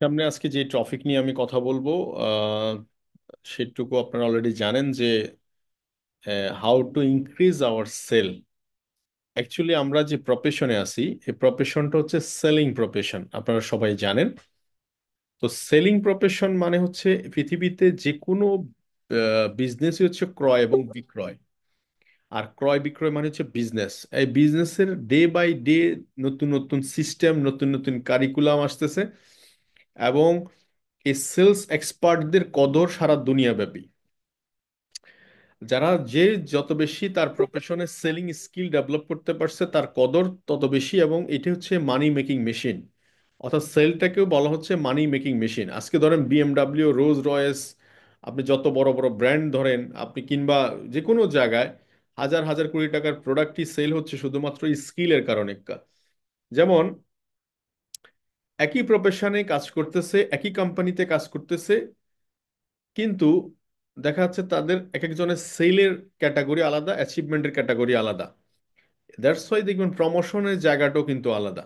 সামনে আজকে যে টপিক নিয়ে আমি কথা বলবো আহ, সেটুকু আপনারা অলরেডি জানেন যে how to increase our sale. Actually আমরা যে প্রফেশনে আছি এই প্রফেশনটা হচ্ছে সেলিং প্রফেশন, আপনারা সবাই জানেন। তো সেলিং প্রফেশন মানে হচ্ছে পৃথিবীতে যে কোনো বিজনেসই হচ্ছে ক্রয় এবং বিক্রয়। আর ক্রয় বিক্রয় মানে হচ্ছে বিজনেস। এই বিজনেসের ডে বাই ডে নতুন নতুন সিস্টেম, নতুন নতুন কারিকুলাম আসতেছে, এবং এই সেলস এক্সপার্টদের কদর সারা দুনিয়াব্যাপী। যারা যে যত বেশি তার প্রফেশনে সেলিং স্কিল ডেভেলপ করতে পারছে তার কদর তত বেশি, এবং এটি হচ্ছে মানি মেকিং মেশিন। অর্থাৎ সেলটাকেও বলা হচ্ছে মানি মেকিং মেশিন। আজকে ধরেন বিএমডাব্লিউ, রোজ রয়েস, আপনি যত বড় বড় ব্র্যান্ড ধরেন আপনি, কিংবা যে কোনো জায়গায় হাজার হাজার কোটি টাকার প্রোডাক্টই সেল হচ্ছে শুধুমাত্র স্কিলের কারণে। যেমন একই প্রফেশনে কাজ করতেছে, একই কোম্পানিতে কাজ করতেছে, কিন্তু দেখা যাচ্ছে তাদের এক একজনের সেলের ক্যাটাগরি আলাদা, অ্যাচিভমেন্টের ক্যাটাগরি আলাদা। দ্যাটস ওয়াই দেখবেন প্রমোশনের জায়গাটাও কিন্তু আলাদা।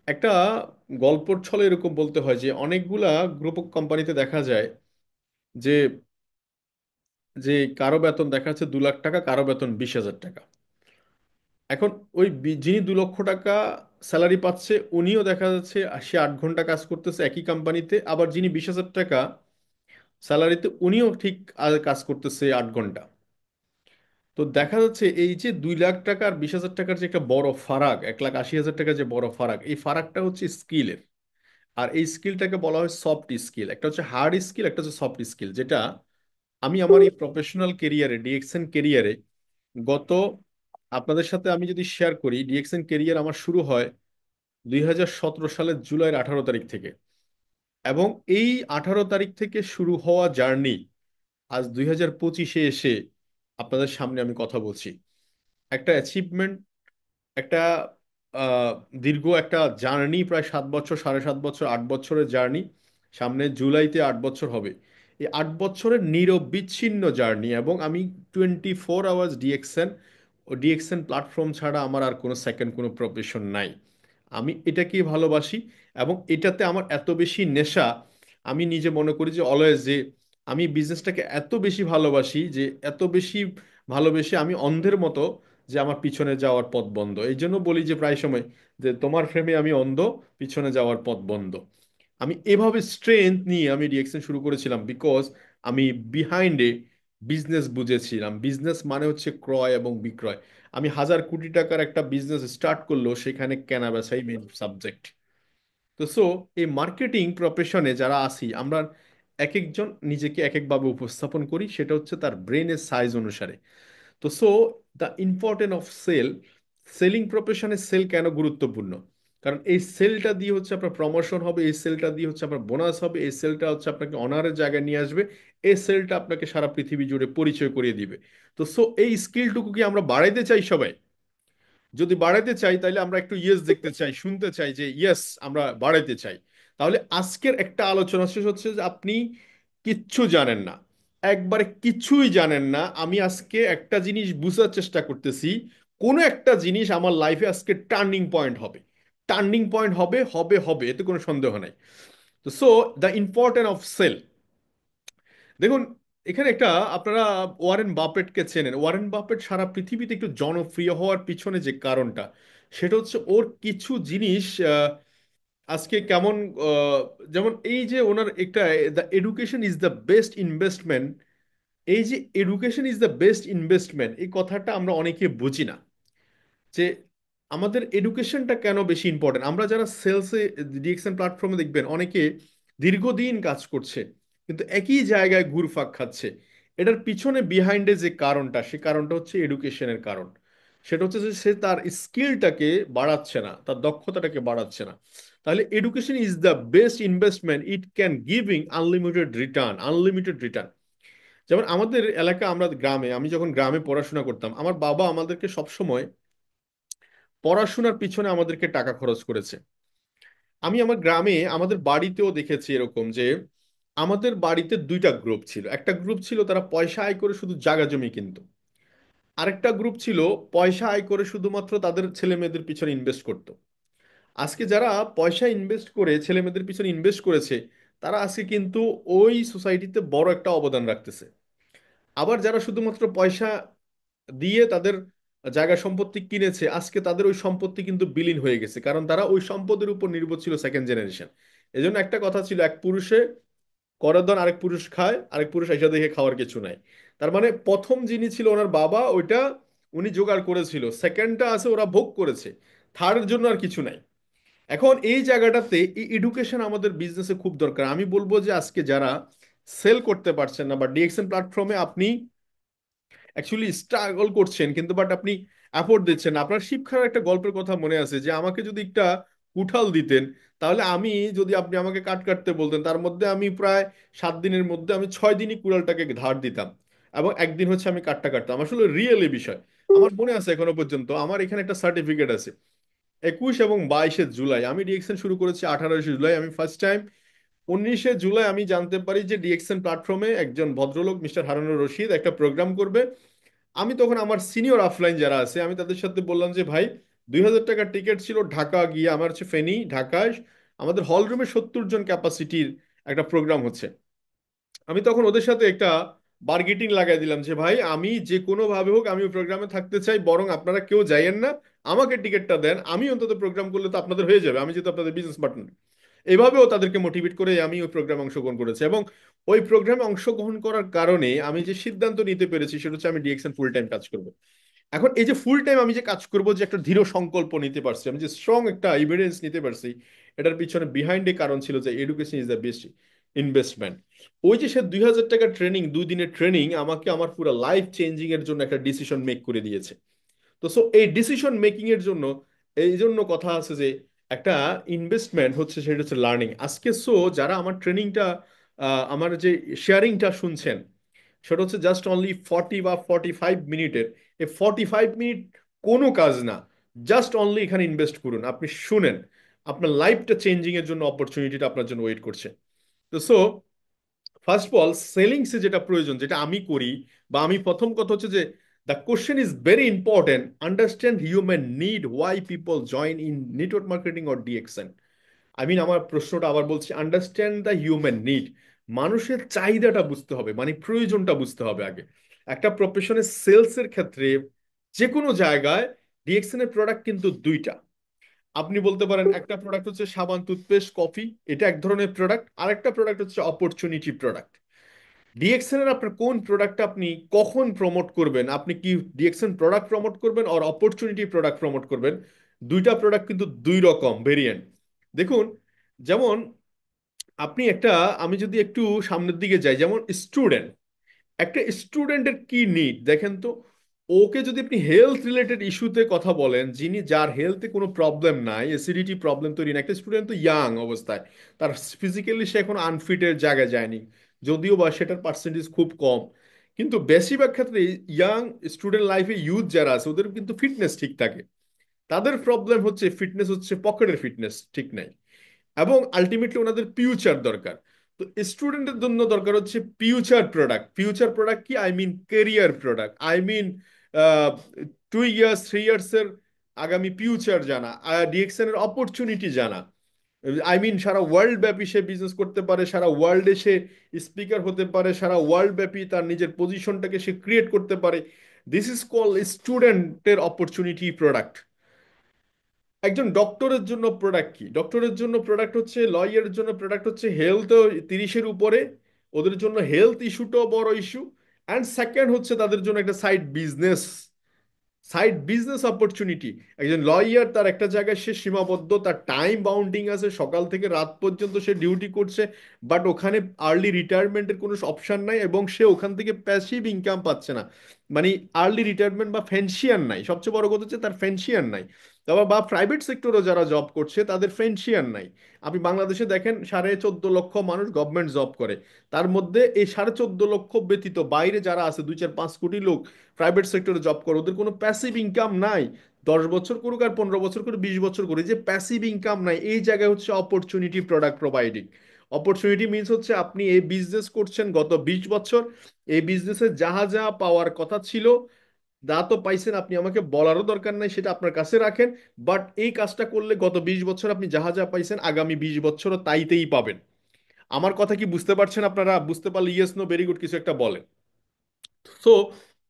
একটা গল্পর ছলে এরকম বলতে হয় যে অনেকগুলা গ্রুপ অফ কোম্পানিতে দেখা যায় যে যে কারো বেতন দেখা যাচ্ছে 2 লাখ টাকা, কারো বেতন 20,000 টাকা। এখন ওই যিনি 2 লক্ষ টাকা স্যালারি পাচ্ছে উনিও দেখা যাচ্ছে সে 8 ঘন্টা কাজ করতেছে একই কোম্পানিতে, আবার যিনি 20,000 টাকা স্যালারিতে উনিও ঠিক কাজ করতেছে 8 ঘন্টা। তো দেখা যাচ্ছে এই যে 2 লাখ টাকা আর 20,000 টাকার যে একটা বড় ফারাক, 1,80,000 টাকার যে বড় ফারাক, এই ফারাকটা হচ্ছে স্কিলের। আর এই স্কিলটাকে বলা হয় সফট স্কিল। একটা হচ্ছে হার্ড স্কিল, একটা হচ্ছে সফট স্কিল, যেটা আমি আমার এই প্রফেশনাল কেরিয়ারে, ডিএক্সএন কেরিয়ারে, গত আপনাদের সাথে আমি যদি শেয়ার করি, ডিএক্সএন কেরিয়ার আমার শুরু হয় 2017 সালের জুলাইয়ের 18 তারিখ থেকে। এবং এই 18 তারিখ থেকে শুরু হওয়া জার্নি আজ 2025-এ এসে আপনাদের সামনে আমি কথা বলছি। একটা অ্যাচিভমেন্ট, একটা আহ, দীর্ঘ একটা জার্নি, প্রায় 7 বছর, 7.5 বছর, 8 বছরের জার্নি। সামনে জুলাইতে 8 বছর হবে। এই 8 বছরের নিরবিচ্ছিন্ন জার্নি, এবং আমি 24 আওয়ার্স ডিএক্সএন ও ডিএক্সএন প্ল্যাটফর্ম ছাড়া আমার আর কোনো সেকেন্ড কোনো প্রফেশন নাই। আমি এটাকেই ভালোবাসি, এবং এটাতে আমার এত বেশি নেশা। আমি নিজে মনে করি যে অলওয়েজ যে আমি বিজনেসটাকে এত বেশি ভালোবাসি, যে এত বেশি ভালোবেসে আমি অন্ধের মতো, যে আমার পিছনে যাওয়ার পথ বন্ধ। এই জন্য বলি যে প্রায় সময় যে তোমার ফ্রেমে আমি অন্ধ, পিছনে যাওয়ার পথ বন্ধ। আমি এভাবে স্ট্রেংথ নিয়ে আমি রিয়েকশন শুরু করেছিলাম, বিকজ আমি বিহাইন্ডে বিজনেস বুঝেছিলাম। বিজনেস মানে হচ্ছে ক্রয় এবং বিক্রয়। আমি 1,000 কোটি টাকার একটা বিজনেস স্টার্ট করলেও সেখানে কেনা বেচাই মেন সাবজেক্ট। তো সো এই মার্কেটিং প্রফেশনে যারা আছি আমরা, এক একজন নিজেকে এক একভাবে উপস্থাপন করি, সেটা হচ্ছে তার ব্রেনের সাইজ অনুসারে। তো so the important of sale, selling প্রফেশনে সেল কেন গুরুত্বপূর্ণ? কারণ এই সেলটা দিয়ে হচ্ছে আপনার প্রমোশন হবে, এই সেলটা দিয়ে হচ্ছে আপনার বোনাস হবে, এই সেলটা হচ্ছে আপনাকে অনারের জায়গায় নিয়ে আসবে, এই সেলটা আপনাকে সারা পৃথিবী জুড়ে পরিচয় করিয়ে দিবে। তো সো এই স্কিলটুকু কি আমরা বাড়াইতে চাই সবাই? যদি বাড়াইতে চাই তাহলে আমরা একটু ইয়েস দেখতে চাই, শুনতে চাই যে ইয়েস আমরা বাড়াইতে চাই। তাহলে আজকের একটা আলোচনা শেষ হচ্ছে যে আপনি কিচ্ছু জানেন না, একবারে কিছুই জানেন না। আমি আজকে একটা জিনিস বুঝার চেষ্টা করতেছি, কোনো একটা জিনিস আমার লাইফে আজকে টার্নিং পয়েন্ট হবে। টার্নিং পয়েন্ট হবে হবে হবে, এতে কোনো সন্দেহ নাই। তো so the important of sale. দেখুন, এখানে একটা, আপনারা ওয়ারেন বাফেটকে চেনেন। ওয়ারেন বাফেট সারা পৃথিবীতে একটু জনপ্রিয় হওয়ার পিছনে যে কারণটা, সেটা হচ্ছে ওর কিছু জিনিস আজকে কেমন, আহ, যেমন এই যে ওনার একটা, the education is the best investment. এই যে education is the best investment, এই কথাটা আমরা অনেকে বুঝি না, যে আমাদের এডুকেশনটা কেন বেশি ইম্পর্টেন্ট। আমরা যারা সেলসে, ডিএক্সএন প্ল্যাটফর্মে দেখবেন অনেকে দীর্ঘদিন কাজ করছে কিন্তু একই জায়গায় ঘুরপাক খাচ্ছে। এটার পিছনে বিহাইন্ডে যে কারণটা, সে কারণটা হচ্ছে এডুকেশনের কারণ। সেটা হচ্ছে যে সে তার স্কিলটাকে বাড়াচ্ছে না, তার দক্ষতাটাকে বাড়াচ্ছে না। তাহলে education is the best investment, it can giving unlimited return, unlimited return. যেমন আমাদের এলাকা, আমরা গ্রামে, আমি যখন গ্রামে পড়াশোনা করতাম আমার বাবা আমাদেরকে সবসময় পড়াশোনার পিছনে আমাদেরকে টাকা খরচ করেছে। আমি আমার গ্রামে আমাদের বাড়িতেও দেখেছি এরকম যে আমাদের বাড়িতে দুইটা গ্রুপ ছিল। একটা গ্রুপ ছিল তারা পয়সা আয় করে শুধু জায়গা জমি কিনতো, আরেকটা গ্রুপ ছিল পয়সা আয় করে শুধুমাত্র তাদের ছেলে মেয়েদের পিছনে ইনভেস্ট করতো। আজকে যারা পয়সা ইনভেস্ট করে ছেলে মেয়েদের পিছনে ইনভেস্ট করেছে, তারা আজকে কিন্তু ওই সোসাইটিতে বড় একটা অবদান রাখতেছে। আবার যারা শুধুমাত্র পয়সা দিয়ে তাদের জায়গা সম্পত্তি কিনেছে, আজকে তাদের ওই সম্পত্তি কিন্তু বিলীন হয়ে গেছে, কারণ তারা ওই সম্পদের উপর নির্ভর ছিল সেকেন্ড জেনারেশন। এজন্য একটা কথা ছিল, এক পুরুষে করার ধন আরেক পুরুষ খায়, আরেক পুরুষ এসে দেখে খাওয়ার কিছু নাই। তার মানে প্রথম যিনি ছিল ওনার বাবা, ওইটা উনি জোগাড় করেছিল, সেকেন্ডটা আছে ওরা ভোগ করেছে, থার্ডের জন্য আর কিছু নাই। এখন এই জায়গাটাতে এই এডুকেশন আমাদের বিজনেসে খুব দরকার। আমি বলবো যে আজকে যারা সেল করতে পারছেন না, বা ডিএক্সএন প্ল্যাটফর্মে আপনি অ্যাকচুয়ালি স্ট্রাগল করছেন কিন্তু বাট আপনি অ্যাফোর্ড দিচ্ছেন না। আপনার শিক্ষার একটা গল্পের কথা মনে আছে যে আমাকে যদি একটা কুঠাল দিতেন, তাহলে আমি, যদি আপনি আমাকে কাট কাটতে বলতেন, তার মধ্যে আমি প্রায় 7 দিনের মধ্যে আমি 6 দিনই কুড়ালটাকে ধার দিতাম, এবং একদিন হচ্ছে আমি কাটটা কাটতাম। আসলে রিয়েল এই বিষয় আমার মনে আছে এখনো পর্যন্ত। আমার এখানে একটা সার্টিফিকেট আছে। 21 এবং 22 জুলাই আমি ডিএক্সএন শুরু করেছি, 18 জুলাই আমি ফার্স্ট টাইম। 19 জুলাই আমি জানতে পারি যে ডিএক্সএন প্ল্যাটফর্মে একজন ভদ্রলোক মিস্টার হারুনুর রশিদ একটা প্রোগ্রাম করবে। আমি তখন আমার সিনিয়র অফলাইন যারা আছে আমি তাদের সাথে বললাম যে ভাই, 2,000 টাকার টিকিট ছিল ঢাকা গিয়ে, আমার হচ্ছে ফেনী ঢাকায় আমাদের হল রুমে 70 জন ক্যাপাসিটির একটা প্রোগ্রাম হচ্ছে। আমি তখন ওদের সাথে একটা বার্গেটিং লাগাই দিলাম যে ভাই, আমি যে কোনো ভাবে হোক আমি ওই প্রোগ্রামে থাকতে চাই, বরং আপনারা কেউ যাইয়েন না, আমাকে টিকিটটা দেন, আমি অন্তত প্রোগ্রাম করলে তো আপনাদের হয়ে যাবে, আমি যেহেতু আপনাদের বিজনেস পার্টনার। এভাবেও তাদেরকে মোটিভেট করে আমি ওই প্রোগ্রামে অংশগ্রহণ করেছি, এবং ওই প্রোগ্রামে অংশগ্রহণ করার কারণে আমি যে সিদ্ধান্ত নিতে পেরেছি সেটা হচ্ছে আমি ডিএক্সএন ফুল টাইম কাজ করব। এখন এই যে ফুল টাইম আমি যে কাজ করব, যে একটা দৃঢ় সংকল্প নিতে পারছি, আমি যে স্ট্রং একটা এভিডেন্স নিতে পারছি, এটার পিছনে বিহাইন্ড এ কারণ ছিল যে education is the best investment. ওই যে সে 2,000 টাকার ট্রেনিং, 2 দিনের ট্রেনিং আমাকে আমার পুরো লাইফ চেঞ্জিং এর জন্য একটা ডিসিশন মেক করে দিয়েছে। তো সো এই ডিসিশন মেকিং এর জন্য, এই জন্য কথা আছে যে একটা ইনভেস্টমেন্ট হচ্ছে, সেটা হচ্ছে লার্নিং। আজকে সো যারা আমার ট্রেনিংটা, আমার যে শেয়ারিংটা শুনছেন, সেটা হচ্ছে জাস্ট অনলি 40 বা 45 মিনিটের। এই 45 মিনিট কোনো কাজ না, জাস্ট অনলি এখানে ইনভেস্ট করুন, আপনি শুনেন, আপনার লাইফটা চেঞ্জিং এর জন্য অপরচুনিটিটা আপনার জন্য ওয়েট করছে। তো সো ফার্স্ট অফ অল সেলিংসে যেটা প্রয়োজন, যেটা আমি করি, বা আমি প্রথম কথা হচ্ছে যে the question is very important, understand human need, why people join in network marketing or DXN. আমার প্রশ্নটা আবার বলছি, আন্ডারস্ট্যান্ড দ্য হিউম্যান নিড, মানুষের চাহিদাটা বুঝতে হবে, মানে প্রয়োজনটা বুঝতে হবে আগে। একটা প্রফেশনের সেলসের ক্ষেত্রে যে কোনো জায়গায় ডিএক্সএন এর প্রোডাক্ট কিন্তু দুইটা। আপনি বলতে পারেন একটা প্রোডাক্ট হচ্ছে সাবান, টুথপেস্ট, কফি, এটা এক ধরনের প্রোডাক্ট, আর একটা প্রোডাক্ট হচ্ছে অপরচুনিটি প্রোডাক্ট। ডিএক্সএন এর আপনার কোন প্রোডাক্টটা আপনি কখন প্রমোট করবেন, আপনি কি ডিএক্সএন প্রোডাক্ট প্রমোট করবেন আর অপরচুনিটি প্রোডাক্ট প্রমোট করবেন, দুইটা প্রোডাক্ট কিন্তু দুই রকম ভেরিয়েন্ট। দেখুন, যেমন আপনি একটা, আমি যদি একটু সামনের দিকে যাই, যেমন স্টুডেন্ট, একটা স্টুডেন্টের কি নিড দেখেন তো। ওকে যদি আপনি হেলথ রিলেটেড ইস্যুতে কথা বলেন, যার হেলথে কোনো প্রবলেম নাই, অ্যাসিডিটি প্রবলেম তৈরি না, একটা স্টুডেন্ট তো ইয়াং অবস্থায়, তার ফিজিক্যালি সে এখন আনফিটের জায়গায় যায়নি, যদিও বা সেটার পার্সেন্টেজ খুব কম, কিন্তু বেশিরভাগ ক্ষেত্রে ইয়াং স্টুডেন্ট লাইফে ইউথ যারা আছে ওদের কিন্তু ফিটনেস ঠিক থাকে। তাদের প্রবলেম হচ্ছে ফিটনেস, হচ্ছে পকেটের ফিটনেস ঠিক নাই, এবং আলটিমেটলি ওনাদের ফিউচার দরকার। তো স্টুডেন্টের জন্য দরকার হচ্ছে ফিউচার প্রোডাক্ট। ফিউচার প্রোডাক্ট কি, কেরিয়ার প্রোডাক্ট, 2 ইয়ার্স 3 ইয়ার্স এর আগামী ফিউচার জানা, ডিএক্সএন এর অপরচুনিটি জানা। সারা ওয়ার্ল্ড ব্যাপী সে বিজনেস করতে পারে, সারা ওয়ার্ল্ডে সে স্পিকার হতে পারে, সারা ওয়ার্ল্ড ব্যাপী তার নিজের পজিশনটাকে সে ক্রিয়েট করতে পারে। দিস ইজ কল স্টুডেন্টের অপরচুনিটি প্রোডাক্ট। একজন ডক্টরের জন্য প্রোডাক্ট কি, ডক্টরের জন্য প্রোডাক্ট হচ্ছে, লয়ারের জন্য প্রোডাক্ট হচ্ছে হেলথ 30-এর উপরে, ওদের জন্য হেলথ ইস্যুটাও বড় ইস্যু। অ্যান্ড সেকেন্ড হচ্ছে তাদের জন্য একটা সাইড বিজনেস অপরচুনিটি। একজন লয়ার, তার একটা জায়গায় সে সীমাবদ্ধ, তার টাইম বাউন্ডিং আছে, সকাল থেকে রাত পর্যন্ত সে ডিউটি করছে, বাট ওখানে আর্লি রিটায়ারমেন্টের কোনো অপশন নাই, এবং সে ওখান থেকে প্যাসিভ ইনকাম পাচ্ছে না, মানে আর্লি রিটায়ারমেন্ট বা ফেনশিয়ান নাই, সবচেয়ে বড় কথা হচ্ছে তার ফেনশিয়ান নাই। তারপর বা প্রাইভেট সেক্টরও যারা জব করছে তাদের ফেনশিয়ান নাই। আপনি বাংলাদেশে দেখেন 14.5 লক্ষ মানুষ গভর্নমেন্ট জব করে, তার মধ্যে এই 14.5 লক্ষ ব্যতীত বাইরে যারা আছে 2-4-5 কোটি লোক প্রাইভেট সেক্টরে জব করে, ওদের কোনো প্যাসিভ ইনকাম নাই। 10 বছর করুক আর 15 বছর করে, 20 বছর করে, যে প্যাসিভ ইনকাম নাই, এই জায়গায় হচ্ছে opportunity product providing. Opportunity means হচ্ছে আপনি এই বিজনেস করছেন গত 20 বছর, এই বিজনেসে যাহা যাহা পাওয়ার কথা ছিল যা তো পাইছেন আপনি আমাকে বলারও দরকার নাই, সেটা আপনার কাছে রাখেন। বাট এই কাজটা করলে গত 20 বছর আপনি যাহা যা পাইছেন আগামী 20 বছরও তাইতেই পাবেন। আমার কথা কি বুঝতে পারছেন আপনারা? বুঝতে পারলে ইয়েস নো ভেরি গুড কিছু একটা বলেন। সো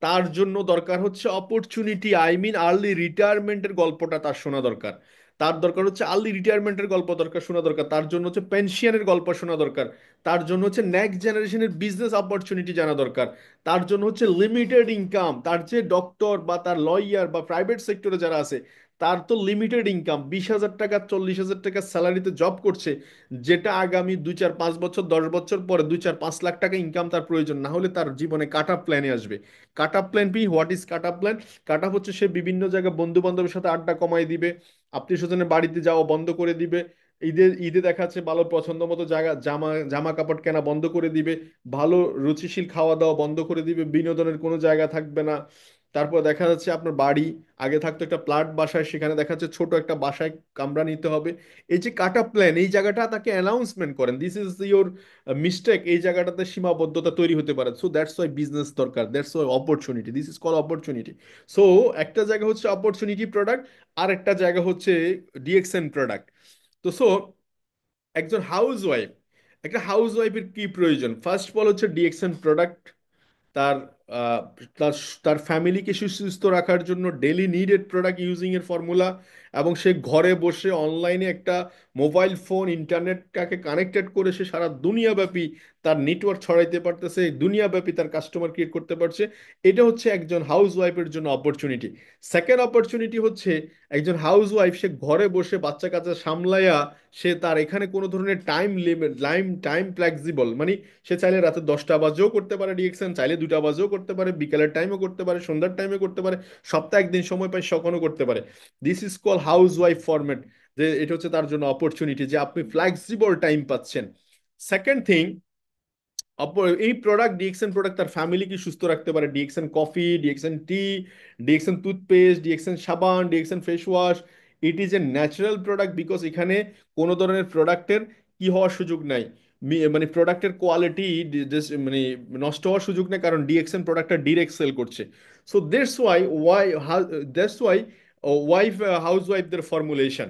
তার জন্য দরকার হচ্ছে অপরচুনিটি, আই মিন আর্লি রিটায়ারমেন্টের গল্পটা তার শোনা দরকার। তার দরকার হচ্ছে আর্লি রিটায়ারমেন্টের গল্প দরকার শোনা দরকার, তার জন্য হচ্ছে পেনশনের গল্প শোনা দরকার, তার জন্য হচ্ছে নেক্সট জেনারেশনের বিজনেস অপরচুনিটি জানা দরকার, তার জন্য হচ্ছে লিমিটেড ইনকাম। তার যে ডক্টর বা তার লয়ার বা প্রাইভেট সেক্টরে যারা আছে, তার তো লিমিটেড ইনকাম, 20,000 টাকা 40,000 টাকা স্যালারিতে জব করছে, যেটা আগামী 2 4 5 বছর 10 বছর পরে 2 4 5 লাখ টাকা ইনকাম তার প্রয়োজন, না হলে তার জীবনে কাট আপ প্ল্যানে আসবে। Cut up plan B what is cut up plan? Cut up হচ্ছে সে বিভিন্ন জায়গায় বন্ধু বান্ধবের সাথে আড্ডা কমাই দিবে, আত্মীয় স্বজনের বাড়িতে যাওয়া বন্ধ করে দিবে, ঈদে ঈদে দেখা যাচ্ছে ভালো পছন্দ মতো জায়গা জামা জামা কাপড় কেনা বন্ধ করে দিবে, ভালো রুচিশীল খাওয়া দাওয়া বন্ধ করে দিবে, বিনোদনের কোনো জায়গা থাকবে না। তারপর দেখা যাচ্ছে আপনার বাড়ি আগে থাকতো একটা ফ্ল্যাট বাসায়, সেখানে দেখা যাচ্ছে ছোট একটা বাসায় কামরা নিতে হবে। এই যে কাট আপ প্ল্যান, এই জায়গাটা তাকে অ্যানাউন্সমেন্ট করেন দিস ইজ ইয়োর মিস্টেক, এই জায়গাটাতে সীমাবদ্ধতা তৈরি হতে পারে। সো দ্যাটস ওয়াই বিজনেস দরকার, that's why opportunity, this is call opportunity. So একটা জায়গা হচ্ছে অপরচুনিটি প্রোডাক্ট, আর একটা জায়গা হচ্ছে ডিএক্সএন প্রোডাক্ট। তো সো একজন হাউস ওয়াইফ, একটা হাউস ওয়াইফের কি প্রয়োজন? ফার্স্ট অফ অল হচ্ছে ডিএক্সএন প্রোডাক্ট। তার আহ, তার তার ফ্যামিলিকে সুস্থ রাখার জন্য ডেলি নিডেড প্রোডাক্ট ইউজিং এর ফর্মুলা, এবং সে ঘরে বসে অনলাইনে একটা মোবাইল ফোন ইন্টারনেটটাকে কানেক্টেড করে সে সারা দুনিয়াব্যাপী তার নেটওয়ার্ক ছড়াইতে পারতেছে, দুনিয়াব্যাপী তার কাস্টমার ক্রিয়েট করতে পারছে। এটা হচ্ছে একজন হাউস ওয়াইফের জন্য অপরচুনিটি। সেকেন্ড অপরচুনিটি হচ্ছে একজন হাউস ওয়াইফ সে ঘরে বসে বাচ্চা কাচ্চা সামলায়া, সে তার এখানে কোনো ধরনের টাইম লিমিট টাইম ফ্লেক্সিবল, মানে সে চাইলে রাতে 10টা বাজেও করতে পারে ডিএক্সএন, চাইলে 2টা বাজেও করতে পারে, বিকালের টাইমও করতে পারে, সন্ধ্যার টাইমে করতে পারে, সপ্তাহে একদিন সময় পায় সখনও করতে পারে। This is call house wife format. যে এটা হচ্ছে তার জন্য অপরচুনিটি যে আপনি ফ্লেক্সিবল টাইম পাচ্ছেন। সেকেন্ড থিং, এই প্রোডাক্ট ডিএক্সএন প্রোডাক্ট তার ফ্যামিলিকে সুস্থ রাখতে পারে। ডিএক্সএন কফি, ডিএক্সএন টি, ডিএক্সএন টুথপেস্ট, ডিএক্সএন সাবান, DXN face wash, it is a natural product because এখানে কোনো ধরনের প্রোডাক্টের কি হওয়ার সুযোগ নাই, মানে প্রোডাক্টের কোয়ালিটি মানে নষ্ট হওয়ার সুযোগ নেই, কারণ ডিএক্সএন প্রোডাক্টটা ডিরেক্ট সেল করছে। So that's why wife house ওয়াইফদের ফর্মুলেশন।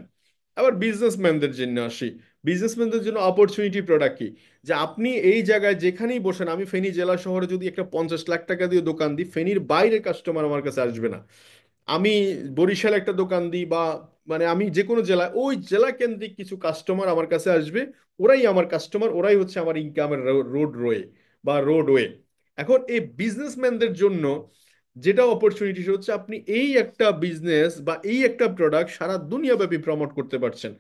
আবার বিজনেসম্যানদের জন্য আসি, বিজনেসম্যানদের জন্য অপরচুনিটি প্রোডাক্ট কি? যে আপনি এই জায়গায় যেখানেই বসেন, আমি ফেনী জেলা শহরে যদি একটা 50 লাখ টাকা দিয়ে দোকান দিই, ফেনীর বাইরের কাস্টমার আমার কাছে আসবে না। আমি বরিশালে একটা দোকান দিই বা মানে আমি যে কোনো জেলায়, ওই জেলা কেন্দ্রিক কিছু কাস্টমার আমার কাছে আসবে, ওরাই আমার কাস্টমার, ওরাই হচ্ছে আমার ইনকামের রোডওয়ে। এখন এই বিজনেসম্যানদের জন্য যেটা অপরচুনিটি হচ্ছে আপনি এই একটা বিজনেস বা এই একটা প্রোডাক্ট সারা দুনিয়াব্যাপী প্রমোট করতে পারছেন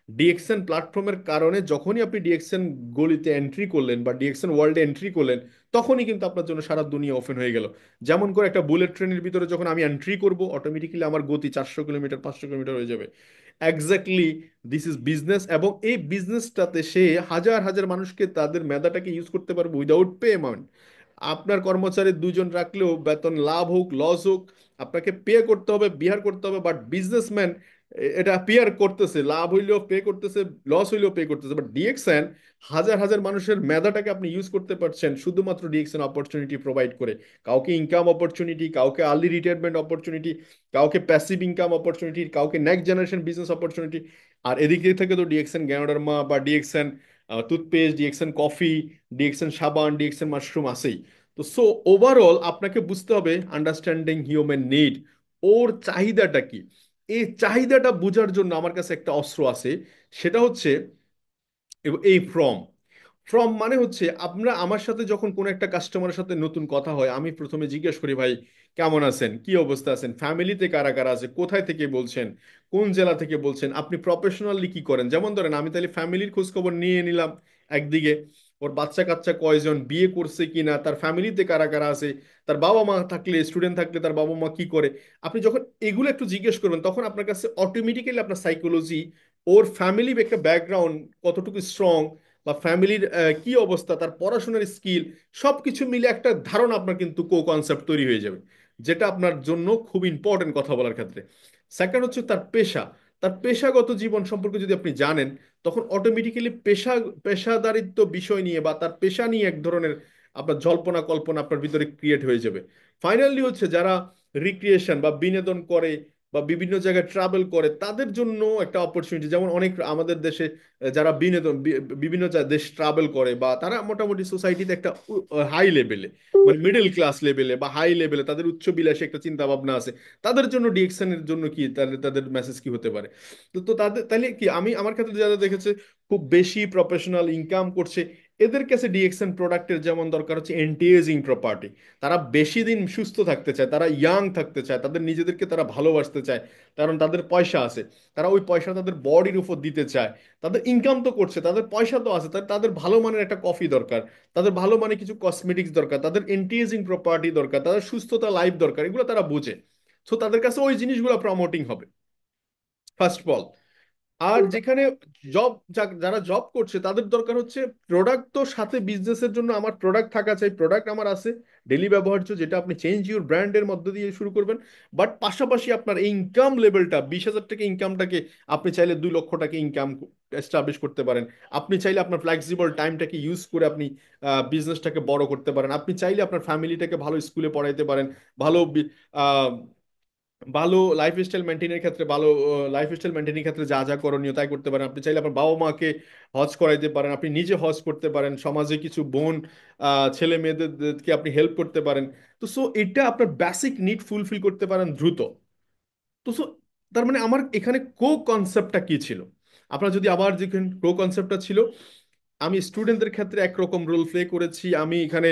ডিএক্সএন প্ল্যাটফর্মের কারণে। যখনই আপনি ডিএক্সএন গলিতে এন্ট্রি করলেন বা ডিএক্সএন ওয়ার্ল্ডে এন্ট্রি করলেন, তখনই কিন্তু আপনার জন্য সারা দুনিয়া ওপেন হয়ে গেল। যেমন করে একটা বুলেট ট্রেনের ভিতরে যখন আমি এন্ট্রি করব, অটোমেটিক্যালি আমার গতি 400 কিলোমিটার 500 কিলোমিটার হয়ে যাবে। এক্স্যাক্টলি দিস ইজ বিজনেস, এবং এই বিজনেসটাতে সে হাজার হাজার মানুষকে তাদের মেধাটাকে ইউজ করতে পারবে উইদাউট পে অ্যামাউন্ট। আপনার কর্মচারী 2 জন রাখলেও বেতন লাভ হোক লস হোক আপনাকে পে করতে হবে, বিহার করতে হবে। বাট বিজনেসম্যান এটা পেয়ার করতেছে, লাভ হইলেও পে করতেছে, লস হইলেও পে করতেছে। বাট ডিএক্সএন হাজার হাজার মানুষের মেধাটাকে আপনি ইউজ করতে পারছেন শুধুমাত্র ডিএক্সএন অপরচুনিটি প্রোভাইড করে। কাউকে ইনকাম অপরচুনিটি, কাউকে আর্লি রিটায়ারমেন্ট অপরচুনিটি, কাউকে প্যাসিভ ইনকাম অপরচুনিটি, কাউকে নেক্সট জেনারেশন বিজনেস অপরচুনিটি। আর এদিক দিয়ে থেকে তো ডিএক্সএন গ্যানোডার্মা বা DXN toothpaste, DXN coffee, DXN সাবান, ডিএক্সএন মাশরুম আছেই। তো সো ওভারঅল আপনাকে বুঝতে হবে আন্ডারস্ট্যান্ডিং হিউম্যান নিড, ওর চাহিদাটা কি। এই চাহিদাটা বোঝার জন্য আমার কাছে একটা অস্ত্র আছে, সেটা হচ্ছে এই ফ্রম। ফ্রম মানে হচ্ছে আমরা আমার সাথে যখন কোনো একটা কাস্টমারের সাথে নতুন কথা হয়, আমি প্রথমে জিজ্ঞেস করি ভাই কেমন আছেন, কি অবস্থা আছেন, ফ্যামিলিতে কারা কারা আছে, কোথায় থেকে বলছেন, কোন জেলা থেকে বলছেন, আপনি প্রফেশনালি কি করেন। যেমন ধরেন আমি তাহলে ফ্যামিলির খোঁজ খবর নিয়ে নিলাম একদিকে, ওর বাচ্চা কাচ্চা কয়জন, বিয়ে করছে কিনা, তার ফ্যামিলিতে কারা কারা আছে, তার বাবা মা থাকলে, স্টুডেন্ট থাকলে তার বাবা মা কি করে। আপনি যখন এগুলো একটু জিজ্ঞেস করবেন, তখন আপনার কাছে অটোমেটিক্যালি আপনার সাইকোলজি, ওর ফ্যামিলি একটা ব্যাকগ্রাউন্ড কতটুকু স্ট্রং, বা ফ্যামিলির কি অবস্থা, তার পড়াশোনার স্কিল, সবকিছু মিলে একটা ধারণা আপনার কিন্তু কো কনসেপ্ট তৈরি হয়ে যাবে, যেটা আপনার জন্য খুব ইম্পর্টেন্ট কথা বলার ক্ষেত্রে। সেকেন্ড হচ্ছে তার পেশা, তার পেশাগত জীবন সম্পর্কে যদি আপনি জানেন, তখন অটোমেটিক্যালি পেশাদারিত্ব বিষয় নিয়ে বা তার পেশা নিয়ে এক ধরনের আপনার জল্পনা কল্পনা আপনার ভিতরে ক্রিয়েট হয়ে যাবে। ফাইনালি হচ্ছে যারা রিক্রিয়েশন বা বিনোদন করে বা বিভিন্ন জায়গায় ট্রাভেল করে, তাদের জন্য একটা অপরচুনিটি। যেমন অনেক আমাদের দেশে যারা বিনোদন বিভিন্ন দেশ ট্রাভেল করে বা তারা মোটামুটি সোসাইটিতে একটা হাই লেভেলে, মানে মিডল ক্লাস লেভেলে বা হাই লেভেলে, তাদের উচ্চ বিলাসী একটা চিন্তা ভাবনা আছে, তাদের জন্য ডিএকশন এর জন্য কি তাদের তাদের মেসেজ কি হতে পারে? তো তো তাদের তাহলে কি, আমি আমার ক্ষেত্রে যারা দেখেছে খুব বেশি প্রফেশনাল ইনকাম করছে, এদের কাছে ডিএক্সএন প্রোডাক্টের যেমন দরকার হচ্ছে এন্টি এজিং প্রপার্টি। তারা বেশি দিন সুস্থ থাকতে চায়, তারা ইয়াং থাকতে চায়, তাদের নিজেদেরকে তারা ভালোবাসতে চায়, কারণ তাদের পয়সা আছে, তারা ওই পয়সা তাদের বডির উপর দিতে চায়। তাদের ইনকাম তো করছে, তাদের পয়সা তো আছে, তাদের ভালো মানের একটা কফি দরকার, তাদের ভালো মানের কিছু কসমেটিক্স দরকার, তাদের এন্টি এজিং প্রপার্টি দরকার, তাদের সুস্থতা লাইফ দরকার, এগুলো তারা বুঝে। সো তাদের কাছে ওই জিনিসগুলো প্রমোটিং হবে ফার্স্ট অফ অল। আর যেখানে জব, যারা জব করছে তাদের দরকার হচ্ছে প্রোডাক্ট। তো সাথে বিজনেসের জন্য আমার প্রোডাক্ট থাকা চাই, প্রোডাক্ট আমার আছে ডেলি ব্যবহার্য, যেটা আপনি চেঞ্জ ইউর ব্র্যান্ডের মধ্য দিয়ে শুরু করবেন। বাট পাশাপাশি আপনার ইনকাম লেভেলটা 20,000 টাকা ইনকামটাকে আপনি চাইলে 2 লক্ষ টাকা ইনকাম এস্টাবলিশ করতে পারেন। আপনি চাইলে আপনার ফ্লেক্সিবল টাইমটাকে ইউজ করে আপনি বিজনেসটাকে বড় করতে পারেন। আপনি চাইলে আপনার ফ্যামিলিটাকে ভালো স্কুলে পড়াইতে পারেন, ভালো ভালো লাইফস্টাইল মেনটেনের ক্ষেত্রে, ভালো লাইফস্টাইল মেনটেনের ক্ষেত্রে যা যা করণীয় তাই করতে পারেন। আপনি চাইলে আপনার বাবা মাকে হজ করাইতে পারেন, আপনি নিজে হজ করতে পারেন, সমাজে কিছু বোন ছেলে মেয়েদেরকে আপনি হেল্প করতে পারেন। তো সো এটা আপনার বেসিক নিড ফুলফিল করতে পারেন দ্রুত। তো সো তার মানে আমার এখানে কো কনসেপ্টটা কি ছিল? আপনার যদি আবার দেখেন, কো কনসেপ্টটা ছিল আমি স্টুডেন্টদের ক্ষেত্রে একরকম রোল প্লে করেছি, আমি এখানে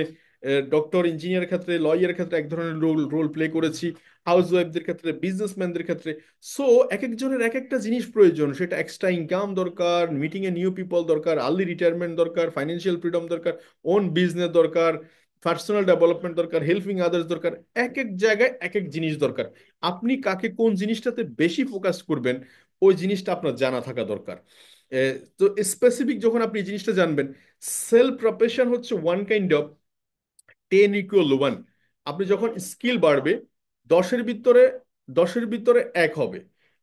ডক্টর ইঞ্জিনিয়ার ক্ষেত্রে লয়ারের ক্ষেত্রে এক ধরনের রোল রোল প্লে করেছি, হাউস ওয়াইফদের ক্ষেত্রে, বিজনেসম্যানদের ক্ষেত্রে। সো এক একজনের এক একটা জিনিস প্রয়োজন, সেটা এক্সট্রা ইনকাম দরকার, মিটিং এ নিউ পিপল দরকার, আর্লি রিটায়ারমেন্ট দরকার, ফাইন্যান্সিয়াল ফ্রিডম দরকার, ওন বিজনেস দরকার, পার্সোনাল ডেভেলপমেন্ট দরকার, হেল্পিং আদার্স দরকার। এক এক জায়গায় এক এক জিনিস দরকার। আপনি কাকে কোন জিনিসটাতে বেশি ফোকাস করবেন, ওই জিনিসটা আপনার জানা থাকা দরকার। তো স্পেসিফিক যখন আপনি এই জিনিসটা জানবেন, সেলফ প্রফেশন হচ্ছে ওয়ান কাইন্ড অফ 10 = 1। আপনি যখন স্কিল বাড়বে, দশের ভিতরে এক হবে।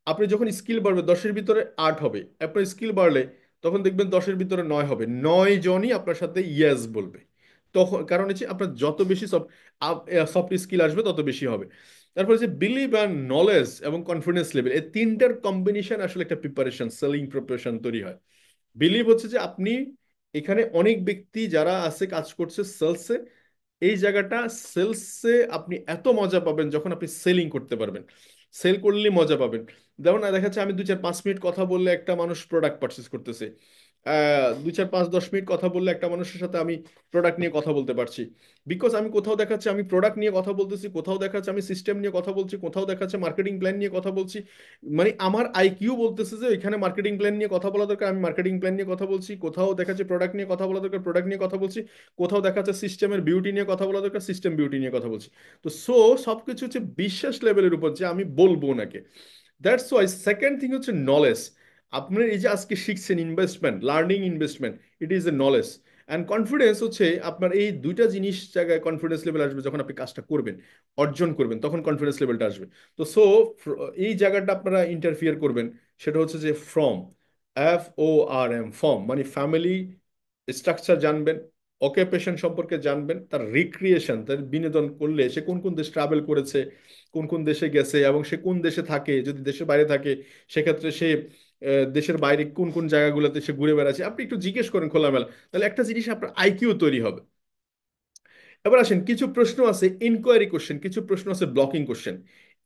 আপনি যখন স্কিল বাড়বে 10-এর ভিতরে 8 হবে। আপনার স্কিল বাড়লে তখন দেখবেন 10-এর ভিতরে 9 হবে, 9 জনই আপনার সাথে ইয়েস বলবে। তখন কারণ হচ্ছে আপনার যত বেশি সফট স্কিল আসবে তত বেশি হবে। তারপর হচ্ছে বিলিভ অ্যান্ড নলেজ এবং কনফিডেন্স লেভেল, এই তিনটার কম্বিনেশন আসলে একটা প্রিপারেশন, সেলিং প্রিপারেশন তৈরি হয়। বিলিভ হচ্ছে যে আপনি এখানে অনেক ব্যক্তি যারা আছে কাজ করছে সেলসে, এই জায়গাটা সেলসে আপনি এত মজা পাবেন যখন আপনি সেলিং করতে পারবেন। সেল করলে মজা পাবেন। যেমন দেখা যাচ্ছে আমি 2-4-5 মিনিট কথা বললে একটা মানুষ প্রোডাক্ট পারচেস করতেছে, 2-4-5-10 মিনিট কথা বললে একটা মানুষের সাথে আমি প্রোডাক্ট নিয়ে কথা বলতে পারছি। বিকজ আমি কোথাও দেখাচ্ছে আমি প্রোডাক্ট নিয়ে কথা বলতেছি, কোথাও দেখাচ্ছে আমি সিস্টেম নিয়ে কথা বলছি, কোথাও দেখাচ্ছে মার্কেটিং প্ল্যান নিয়ে কথা বলছি। মানে আমার আইকিউ বলতেছে যে এখানে মার্কেটিং প্ল্যান নিয়ে কথা বলা দরকার, আমি মার্কেটিং প্ল্যান নিয়ে কথা বলছি। কোথাও দেখাচ্ছে প্রোডাক্ট নিয়ে কথা বলা দরকার, প্রোডাক্ট নিয়ে কথা বলছি। কোথাও দেখা যাচ্ছে সিস্টেমের বিউটি নিয়ে কথা বলা দরকার, সিস্টেম বিউটি নিয়ে কথা বলছি। তো সো সবকিছু হচ্ছে বিশ্বাস লেভেলের উপর যে আমি বলবো ওনাকে। দ্যাটস ওয়াই সেকেন্ড থিং হচ্ছে নলেজ। আপনার এই যে আজকে শিখছেন investment, learning investment, it is A knowledge. And confidence হচ্ছে আপনার এই দুইটা জিনিস জায়গায় কনফিডেন্স লেভেল আসবে যখন আপনি কাজটা করবেন, অর্জন করবেন, তখন কনফিডেন্স লেভেলটা আসবে। তো সো এই জায়গাটা আপনারা ইন্টারফিয়ার করবেন, সেটা হচ্ছে যে ফ্রম, FORM, ফর্ম মানে ফ্যামিলি স্ট্রাকচার জানবেন, অকুপেশন সম্পর্কে জানবেন, তার রিক্রিয়েশন, তার বিনোদন করলে সে কোন কোন দেশ ট্রাভেল করেছে, কোন কোন দেশে গেছে, এবং সে কোন দেশে থাকে, যদি দেশের বাইরে থাকে সেক্ষেত্রে সে দেশের বাইরে কোন কোন জায়গাগুলোতে সে ঘুরে বেড়াচ্ছে, আপনি একটু জিজ্ঞেস করেন খোলামেলা, তাহলে একটা জিনিস আপনার আইকিউ তৈরি হবে। এবার আসেন, কিছু প্রশ্ন আছে ইনকোয়ারি কোশ্চেন, কিছু প্রশ্ন আছে ব্লকিং কোশ্চেন।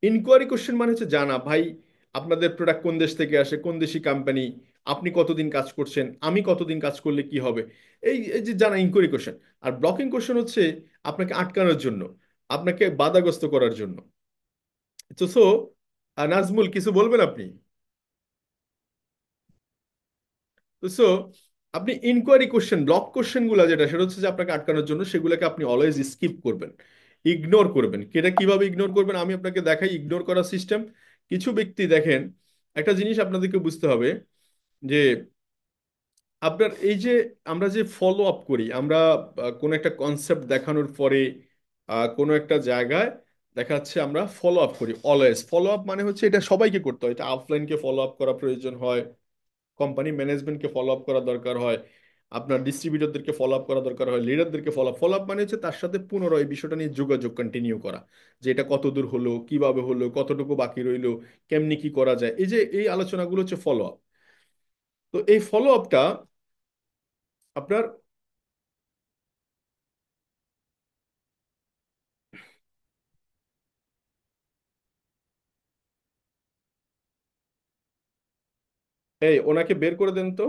ইনকোয়ারি কোশ্চেন মানে হচ্ছে জানা, ভাই আপনাদের প্রোডাক্ট কোন দেশ থেকে আসে, কোন দেশি কোম্পানি, আপনি কতদিন কাজ করছেন, আমি কতদিন কাজ করলে কি হবে, এই এই যে জানা ইনকোয়ারি কোশ্চেন। আর ব্লকিং কোশ্চেন হচ্ছে আপনাকে আটকানোর জন্য, আপনাকে বাধাগ্রস্ত করার জন্য। তো সো নাজমুল, কিছু বলবেন আপনি? তো সো আপনি ইনকোয়ারি কোশ্চেন, ব্লক কোশ্চেন গুলা যেটা, সেটা হচ্ছে যে আপনাকে আটকানোর জন্য, সেগুলোকে আপনি অলওয়েজ স্কিপ করবেন, ইগনোর করবেন। এটা কিভাবে ইগনোর করবেন আমি আপনাকে দেখাই ইগনোর করার সিস্টেম। কিছু ব্যক্তি দেখেন, একটা জিনিস আপনাদেরকে বুঝতে হবে যে আপনার এই যে আমরা যে ফলো আপ করি, আমরা কোনো একটা কনসেপ্ট দেখানোর পরে কোনো একটা জায়গায় দেখা যাচ্ছে আমরা ফলো আপ করি। অলওয়েজ ফলো আপ মানে হচ্ছে এটা সবাইকে করতে হয়, এটা আফলাইনকে ফলো আপ করা প্রয়োজন হয়, কোম্পানি ম্যানেজমেন্টকে ফলো আপ করা দরকার হয়, আপনার ডিস্ট্রিবিউটরদেরকে ফলো আপ করা দরকার হয়, লিডারদেরকে ফলো আপ মানে হচ্ছে তার সাথে পুনরায় এই বিষয়টা নিয়ে যোগাযোগ কন্টিনিউ করা, যে এটা কত দূর হলো, কিভাবে হলো, কতটুকু বাকি রইলো, কেমনি কি করা যায়, এই যে এই আলোচনাগুলো হচ্ছে ফলো আপ। তো এই ফলো আপটা আপনার, এই ওনাকে বের করে দেন তো।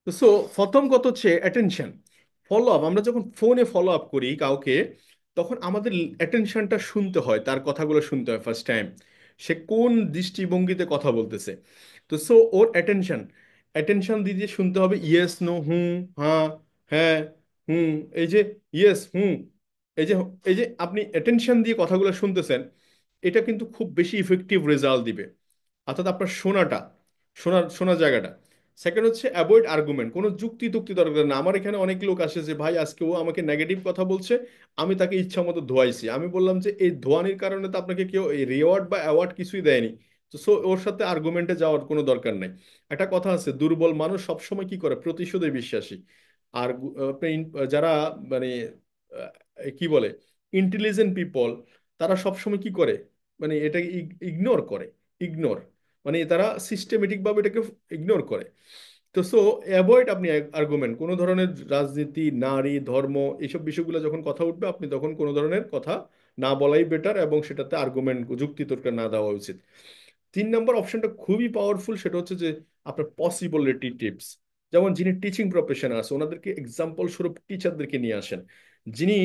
সো প্রথম কথা হচ্ছে অ্যাটেনশন। ফলো আপ, আমরা যখন ফোনে ফলো আপ করি কাউকে, তখন আমাদের অ্যাটেনশনটা শুনতে হয়, তার কথাগুলো শুনতে হয় ফার্স্ট টাইম, সে কোন দৃষ্টিভঙ্গিতে কথা বলতেছে। তো সো ওর অ্যাটেনশন, অ্যাটেনশন দিয়ে দিয়ে শুনতে হবে, ইয়েস নো, হুম, হ্যাঁ, হ্যাঁ, হুম, এই যে ইয়েস, হুম, এই যে, এই যে আপনি অ্যাটেনশন দিয়ে কথাগুলো শুনতেছেন, এটা কিন্তু খুব বেশি ইফেক্টিভ রেজাল্ট দিবে। অর্থাৎ আপনার শোনাটা, শোনার জায়গাটা। সেকেন্ড হচ্ছে অ্যাভয়েড আর্গুমেন্ট, কোনো যুক্তি তুক্তি দরকার না। আমার এখানে অনেক লোক আসে যে ভাই আজকে ও আমাকে নেগেটিভ কথা বলছে, আমি তাকে ইচ্ছা মতো ধোয়াইছি। আমি বললাম যে এই ধোয়ানির কারণে তো আপনাকে কেউ এই রিওয়ার্ড বা অ্যাওয়ার্ড কিছুই দেয়নি। তো সো ওর সাথে আর্গুমেন্টে যাওয়ার কোনো দরকার নেই। একটা কথা আছে, দুর্বল মানুষ সবসময় কি করে, প্রতিশোধে বিশ্বাসী। আর আপনি যারা মানে কি বলে, ইন্টেলিজেন্ট পিপল, তারা সবসময় কি করে, মানে এটা ইগনোর করে, ইগনোর, মানে তারা সিস্টেমেটিক ভাবে এটাকে ইগনোর করে। তো সো অ্যাভয়েড আপনি আর্গুমেন্ট, কোনো ধরনের রাজনীতি, নারী, ধর্ম, এইসব বিষয়গুলো যখন কথা উঠবে আপনি তখন কোনো ধরনের কথা না বলাই বেটার, এবং সেটাতে আর্গুমেন্ট, যুক্তি তর্ক না দেওয়া উচিত। 3 নম্বর অপশনটা খুবই পাওয়ারফুল, সেটা হচ্ছে যে আপনার পসিবিলিটি টিপস। যেমন যিনি টিচিং প্রফেশনে আছে ওনাদেরকে এক্সাম্পল স্বরূপ টিচারদেরকে নিয়ে আসেন। যিনি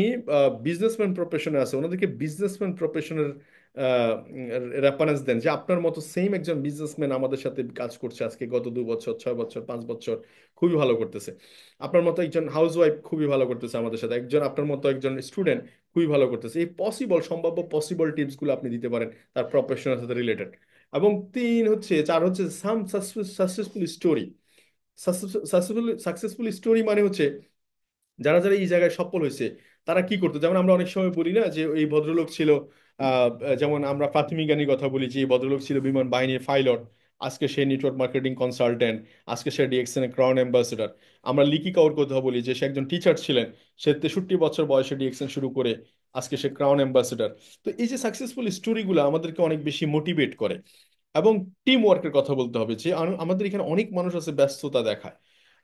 বিজনেসম্যান প্রফেশনে আছে ওনাদেরকে বিজনেসম্যান প্রফেশনের রেফারেন্স দেন, যে আপনার মতো সেম একজন বিজনেসম্যান আমাদের সাথে কাজ করছে আজকে গত 2 বছর, 6 বছর, 5 বছর, খুবই ভালো করতেছে। আপনার মতো একজন হাউস ওয়াইফ খুবই ভালো করতেছে আমাদের সাথে, একজন আপনার মতো একজন স্টুডেন্ট খুবই ভালো করতেছে। এই পসিবল, সম্ভাব্য পসিবল টিপসগুলো আপনি দিতে পারেন তার প্রফেশনের সাথে রিলেটেড। এবং চার হচ্ছে সাম সাকসেসফুল স্টোরি। সাকসেসফুল স্টোরি মানে হচ্ছে যারা যারা এই জায়গায় সফল হয়েছে তারা কি করতো। যেমন আমরা অনেক সময় বলি না যে এই ভদ্রলোক ছিল, আহ, যেমন আমরা প্রাথমিক জ্ঞানীর কথা বলি যে এই ভদ্রলোক ছিল বিমান বাহিনীর পাইলট, আজকে সে নেটওয়ার্ক মার্কেটিং কনসালটেন্ট, আজকে সে ডিএক্সএন এর ক্রাউন অ্যাম্বাসেডর। আমরা লিকি কাউর কথা বলি যে সে একজন টিচার ছিলেন, সে 63 বছর বয়সে ডিএক্সএন শুরু করে আজকে সে ক্রাউন অ্যাম্বাসেডর। তো এই যে সাকসেসফুল স্টোরিগুলো আমাদেরকে অনেক বেশি মোটিভেট করে। এবং টিম ওয়ার্কের কথা বলতে হবে, যে আমাদের এখানে অনেক মানুষ আছে ব্যস্ততা দেখায়,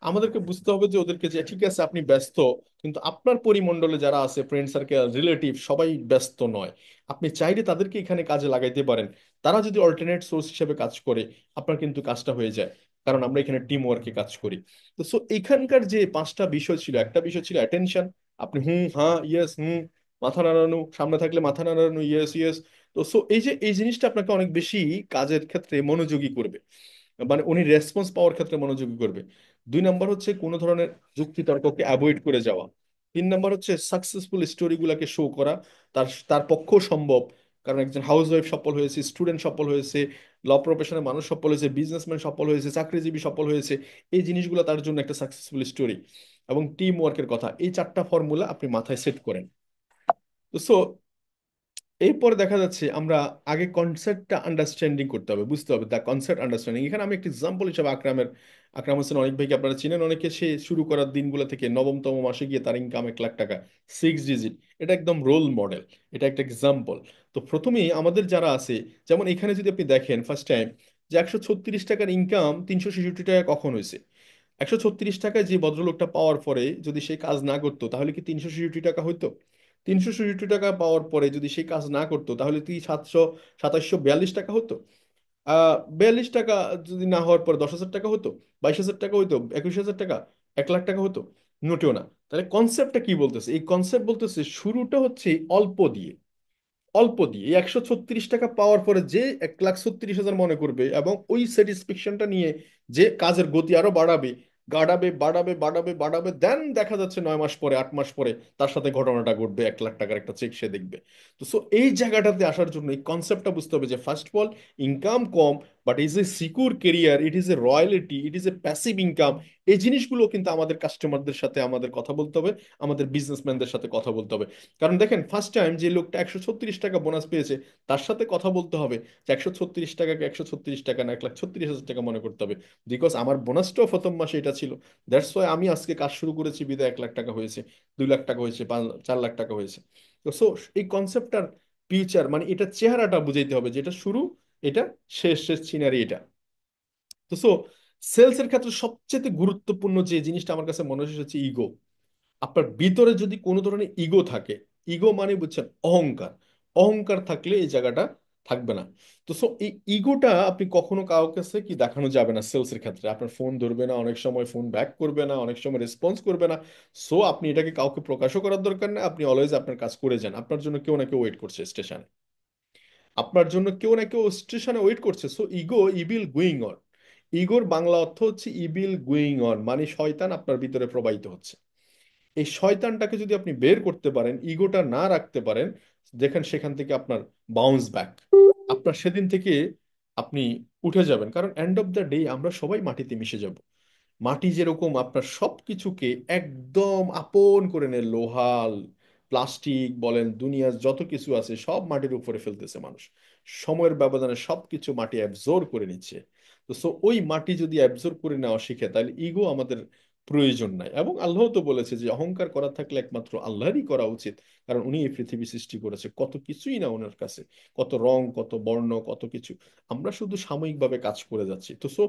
আমাদেরকে বুঝতে হবে যে ওদেরকে, যে ঠিক আছে আপনি ব্যস্ত, কিন্তু আপনার পরিমণ্ডলে যারা আছে, ফ্রেন্ড সার্কেল, রিলেটিভ, সবাই ব্যস্ত নয়। আপনি চাইলে তাদেরকে এখানে কাজে লাগাইতে পারেন। তারা যদি অল্টারনেট সোর্স হিসেবে কাজ করে, আপনার কিন্তু কাজটা হয়ে যায়, কারণ আমরা এখানে টিম ওয়ার্কে কাজ করি। তো সো এখানকার যে 5টা বিষয় ছিল, একটা বিষয় ছিল অ্যাটেনশন, আপনি হুম, হ্যাঁ, ইয়েস, হুম, মাথা নাড়ানো, সামনে থাকলে মাথা নাড়ানো, ইয়েস, ইয়েস। তো সো এই যে এই জিনিসটা আপনাকে অনেক বেশি কাজের ক্ষেত্রে মনোযোগী করবে, মানে উনি রেসপন্স পাওয়ার ক্ষেত্রে মনোযোগী করবে। 2 নম্বর হচ্ছে কোনো ধরনের যুক্তি তর্ককে অ্যাভয়েড করে যাওয়া। 3 নম্বর হচ্ছে সাকসেসফুল স্টোরিগুলোকে শো করা, তার তার পক্ষেও সম্ভব, কারণ একজন হাউস ওয়াইফ সফল হয়েছে, স্টুডেন্ট সফল হয়েছে, ল প্রফেশনের মানুষ সফল হয়েছে, বিজনেসম্যান সফল হয়েছে, চাকরিজীবী সফল হয়েছে, এই জিনিসগুলো তার জন্য একটা সাকসেসফুল স্টোরি। এবং টিম ওয়ার্কের কথা, এই 4টা ফর্মুলা আপনি মাথায় সেট করেন। তো সো এরপর দেখা যাচ্ছে আমরা আগে কনসেপ্টটা আন্ডারস্ট্যান্ডিং করতে হবে, বুঝতে হবে, দ্য কনসেপ্ট আন্ডারস্ট্যান্ডিং। এখানে আমি একটা এক্সাম্পল হিসেবে আকরাম হোসেন অনেক ভাইকে আপনারা চিনেন অনেকে, সে শুরু করার দিনগুলো থেকে নবমতম মাসে গিয়ে তার ইনকাম 1 লাখ টাকা, 6 ডিজিট। এটা একদম রোল মডেল, এটা একটা এক্সাম্পল। তো প্রথমেই আমাদের যারা আছে, যেমন এখানে যদি আপনি দেখেন ফার্স্ট টাইম, যে 136 টাকার ইনকাম 366 টাকা কখন হয়েছে। 136 টাকায় যে ভদ্রলোকটা পাওয়ার পরে যদি সে কাজ না করতো তাহলে কি 366 টাকা হইতো? 366 টাকা পাওয়ার পরে যদি সে কাজ না করতো তাহলে কি 2742 টাকা হতো? 42 টাকা যদি না হওয়ার পর 10,000 টাকা হতো, 22,000 টাকা হতো, 21,000 টাকা, 1 লাখ টাকা হতো? মোটেও না। তাহলে কনসেপ্টটা কি বলতেছে? এই কনসেপ্ট বলতেছে শুরুটা হচ্ছে অল্প দিয়ে, অল্প দিয়ে। এই 136 টাকা পাওয়ার পরে যে 1,36,000 মনে করবে এবং ওই স্যাটিসফ্যাকশনটা নিয়ে যে কাজের গতি আরো বাড়াবে, বাড়াবে, বাড়াবে, বাড়াবে, বাড়াবে, দেন দেখা যাচ্ছে 9 মাস পরে, 8 মাস পরে তার সাথে ঘটনাটা ঘটবে, 1 লাখ টাকার একটা চেক সে দেখবে। তো সো এই জায়গাটাতে আসার জন্য এই কনসেপ্টটা বুঝতে হবে যে first of all income com, but is a secure career, it is A royalty, it is A passive income. এই জিনিসগুলো কিন্তু আমাদের কাস্টমারদের সাথে আমাদের কথা বলতে হবে, আমাদের বিজনেসম্যানদের সাথে কথা বলতে হবে। কারণ দেখেন, ফার্স্ট টাইম যে লোকটা 136 টাকা বোনাস পেয়েছে, তার সাথে কথা বলতে হবে যে 136 টাকাকে 136 টাকা না 1,36,000 টাকা মনে করতে হবে। বিকজ আমার বোনাসটাও প্রথম মাসে এটা ছিল। দ্যাটস ওয়াই আমি আজকে কাজ শুরু করেছি, বিদায় 1 লাখ টাকা হয়েছে, 2 লাখ টাকা হয়েছে, 4 লাখ টাকা হয়েছে। তো সো এই কনসেপ্টটার ফিউচার মানে এটা চেহারাটা বুঝাইতে হবে, যেটা শুরু, এটা শেষ, শেষ সিনারি এটা। তো সো সেলস এর ক্ষেত্রে সবচেয়ে গুরুত্বপূর্ণ যে জিনিসটা আমার কাছে মনে হচ্ছে ইগো। আপনার ভিতরে যদি কোনো ধরনের ইগো থাকে, ইগো মানে বুঝছেন অহংকার, অহংকার থাকলে এই জায়গাটা থাকবে না। তো সো এই ইগোটা আপনি কখনো কাউকে কাছে কি দেখানো যাবে না সেলস এর ক্ষেত্রে। আপনার ফোন ধরবে না, অনেক সময় ফোন ব্যাক করবে না, অনেক সময় রেসপন্স করবে না। সো আপনি এটাকে কাউকে প্রকাশও করার দরকার নেই, আপনি অলওয়েজ আপনার কাজ করে যান। আপনার জন্য কেউ না কেউ ওয়েট করছে স্টেশনে, আপনার জন্য কেউ না কেউ স্টেশনে ওয়েট করছে। So ego, evil going on. ইগোর বাংলা অর্থ হচ্ছে ইভিল গোয়িং অন, মানে শয়তান আপনার ভিতরে প্রবাহিত হচ্ছে। এই শয়তানটাকে যদি আপনি বের করতে পারেন, ইগোটা না রাখতে পারেন, দেখেন সেখান থেকে আপনার বাউন্স ব্যাক, আপনার সেদিন থেকে আপনি উঠে যাবেন। কারণ এন্ড অফ দ্য ডে আমরা সবাই মাটিতে মিশে যাব। মাটি যেরকম আপনার সবকিছুকে একদম আপন করে নেয়, লোহাল প্লাস্টিক বলেন, দুনিয়ার যত কিছু আছে সব মাটির উপরে ফেলতেছে মানুষ, সময়ের ব্যবধানে সবকিছু মাটি অ্যাবজর্ব করে নিচ্ছে। তো সো ওই মাটি যদি অ্যাবজর্ব করে নেওয়া শিখে, তাহলে ইগো আমাদের প্রয়োজন নাই। এবং আল্লাহ তো বলেছে যে অহংকার করা থাকলে একমাত্র আল্লাহরই করা উচিত, কারণ উনি এই পৃথিবী সৃষ্টি করেছে, কত কিছুই না ওনার কাছে, কত রং, কত বর্ণ, কত কিছু। আমরা শুধু সাময়িকভাবে কাজ করে যাচ্ছি। তো সো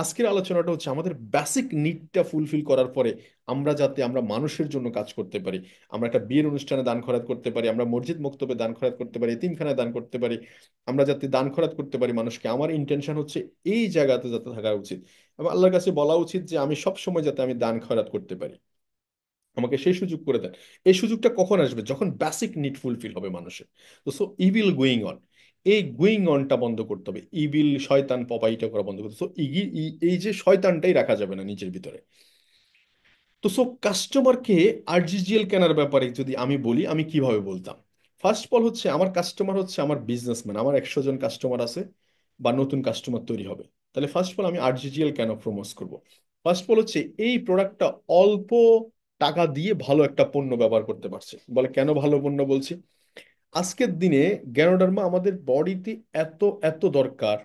আজকের আলোচনাটা হচ্ছে আমাদের বেসিক নিডটা ফুলফিল করার পরে আমরা যাতে আমরা মানুষের জন্য কাজ করতে পারি। আমরা একটা বিয়ের অনুষ্ঠানে দান খয়রাত করতে পারি, আমরা মসজিদ মক্তবে দান খয়রাত করতে পারি, এতিমখানায় দান করতে পারি, আমরা যাতে দান খয়রাত করতে পারি মানুষকে। আমার ইন্টেনশন হচ্ছে এই জায়গাতে যাতে থাকা উচিত, এবং আল্লাহর কাছে বলা উচিত যে আমি সব সময় যাতে আমি দান খয়রাত করতে পারি, আমাকে সেই সুযোগ করে দেন। এই সুযোগটা কখন আসবে? যখন বেসিক নিড ফুলফিল হবে মানুষের। তো সো ইভিল গোয়িং অন, এই গোয়িং অনটা বন্ধ করতে হবে, ইভিল শয়তান পপাইটা করা বন্ধ করতে হবে। সো এই যে শয়তানটাই রাখা যাবে না নিজের ভিতরে। তো সো কাস্টমারকে আরজিজিএল কেনার ব্যাপারে যদি আমি বলি, আমি কিভাবে বলতাম। ফার্স্ট অফ অল হচ্ছে আমার কাস্টমার হচ্ছে আমার বিজনেসম্যান, আমার 100 জন কাস্টমার আছে বা নতুন কাস্টমার তৈরি হবে। তাহলে ফার্স্ট অফ অল আমি আরজিজিএল কেন প্রমোট করব? ফার্স্ট অফ অল হচ্ছে এই প্রোডাক্টটা অল্প টাকা দিয়ে ভালো একটা পণ্য ব্যবহার করতে পারছে। বলে কেন ভালো পণ্য বলছি? আজকের দিনে গ্যানোডার্মা আমাদের বডিতে এত এত দরকার।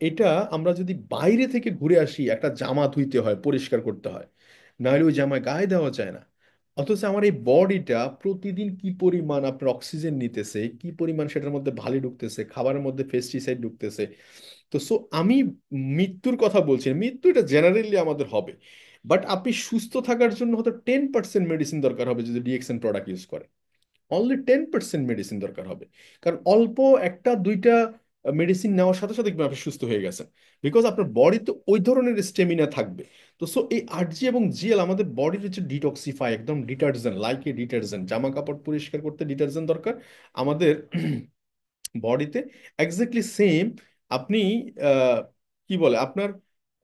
এটা আমরা যদি বাইরে থেকে ঘুরে আসি, একটা জামা ধুইতে হয়, পরিষ্কার করতে হয়, নাহলে ওই জামায় গায়ে দেওয়া যায় না। অথচ আমার এই বডিটা প্রতিদিন কি পরিমাণ আপনার অক্সিজেন নিতেছে, কি পরিমাণ সেটার মধ্যে বালি ঢুকতেছে, খাবারের মধ্যে পেস্টিসাইড ঢুকতেছে। তো সো আমি মৃত্যুর কথা বলছি না, মৃত্যু এটা জেনারেলি আমাদের হবে। বাট আপনি সুস্থ থাকার জন্য হয়তো 10% মেডিসিন দরকার হবে যদি ডিএক্সএন প্রোডাক্ট ইউজ করেন। অনলি 10% মেডিসিন দরকার হবে। কারণ অল্প একটা দুইটা মেডিসিন নেওয়ার সাথে সাথে কিন্তু আপনি সুস্থ হয়ে গেছেন, বিকজ আপনার বডিতে ওই ধরনের স্টেমিনা থাকবে। তো সো এই আরজি এবং জিএল আমাদের বডির হচ্ছে ডিটক্সিফাই, একদম ডিটারজেন্ট, লাইক এ ডিটারজেন্ট। জামা কাপড় পরিষ্কার করতে ডিটারজেন্ট দরকার, আমাদের বডিতে এক্স্যাক্টলি সেম। আপনি আহ, কি বলে, আপনার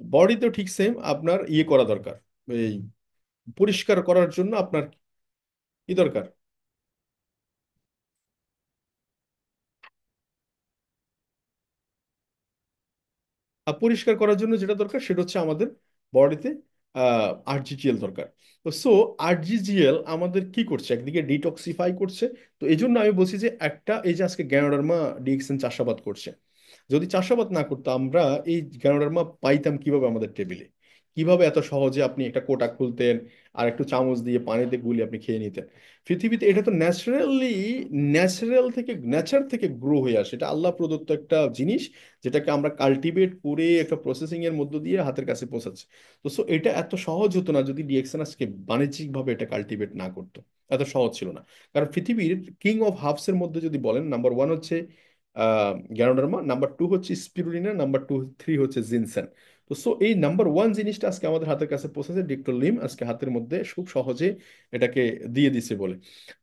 বডিতেও ঠিক সেম আপনার ইয়ে করা দরকার, এই পরিষ্কার করার জন্য আপনার কি দরকার? আর পরিষ্কার করার জন্য যেটা দরকার সেটা হচ্ছে আমাদের বডিতে আরজিজিএল দরকার। তো সো আরজিজিএল আমাদের কি করছে, একদিকে ডিটক্সিফাই করছে। তো এই জন্য আমি বলছি যে একটা, এই যে আজকে গ্যানোডার্মা ডিএক্সএন চাষাবাদ করছে, যদি চাষাবাদ না করতো আমরা এই গ্যানোডার্মা পাইতাম কিভাবে আমাদের টেবিলে? কিভাবে এত সহজে আপনি একটা কোটা খুলতেন আর একটু চামচ দিয়ে পানিতে গুলে আপনি খেয়ে নিতেন? পৃথিবীতে এটা তো ন্যাচারালি, ন্যাচারাল থেকে, নেচার থেকে গ্রো হয়ে আসে, এটা আল্লাহ প্রদত্ত একটা জিনিস, যেটাকে আমরা কাল্টিভেট করে একটা প্রসেসিং এর মধ্য দিয়ে হাতের কাছে পৌঁছাচ্ছে। তো সো এটা এত সহজ হতো না যদি ডিএক্সএন আজকে বাণিজ্যিকভাবে এটা কাল্টিভেট না করতো। এত সহজ ছিল না। কারণ পৃথিবীর কিং অফ হার্বস এর মধ্যে যদি বলেন, নাম্বার ওয়ান হচ্ছে গ্যানোডার্মা, নাম্বার টু হচ্ছে স্পিরুলিনা, নাম্বার টু থ্রি হচ্ছে জিনসেন। তো সো এই নাম্বার ওয়ান জিনিসটা আজকে আমাদের হাতের কাছে পৌঁছেছে, ডিক্টোর লিম আজকে হাতের মধ্যে খুব সহজে এটাকে দিয়ে দিছে বলে।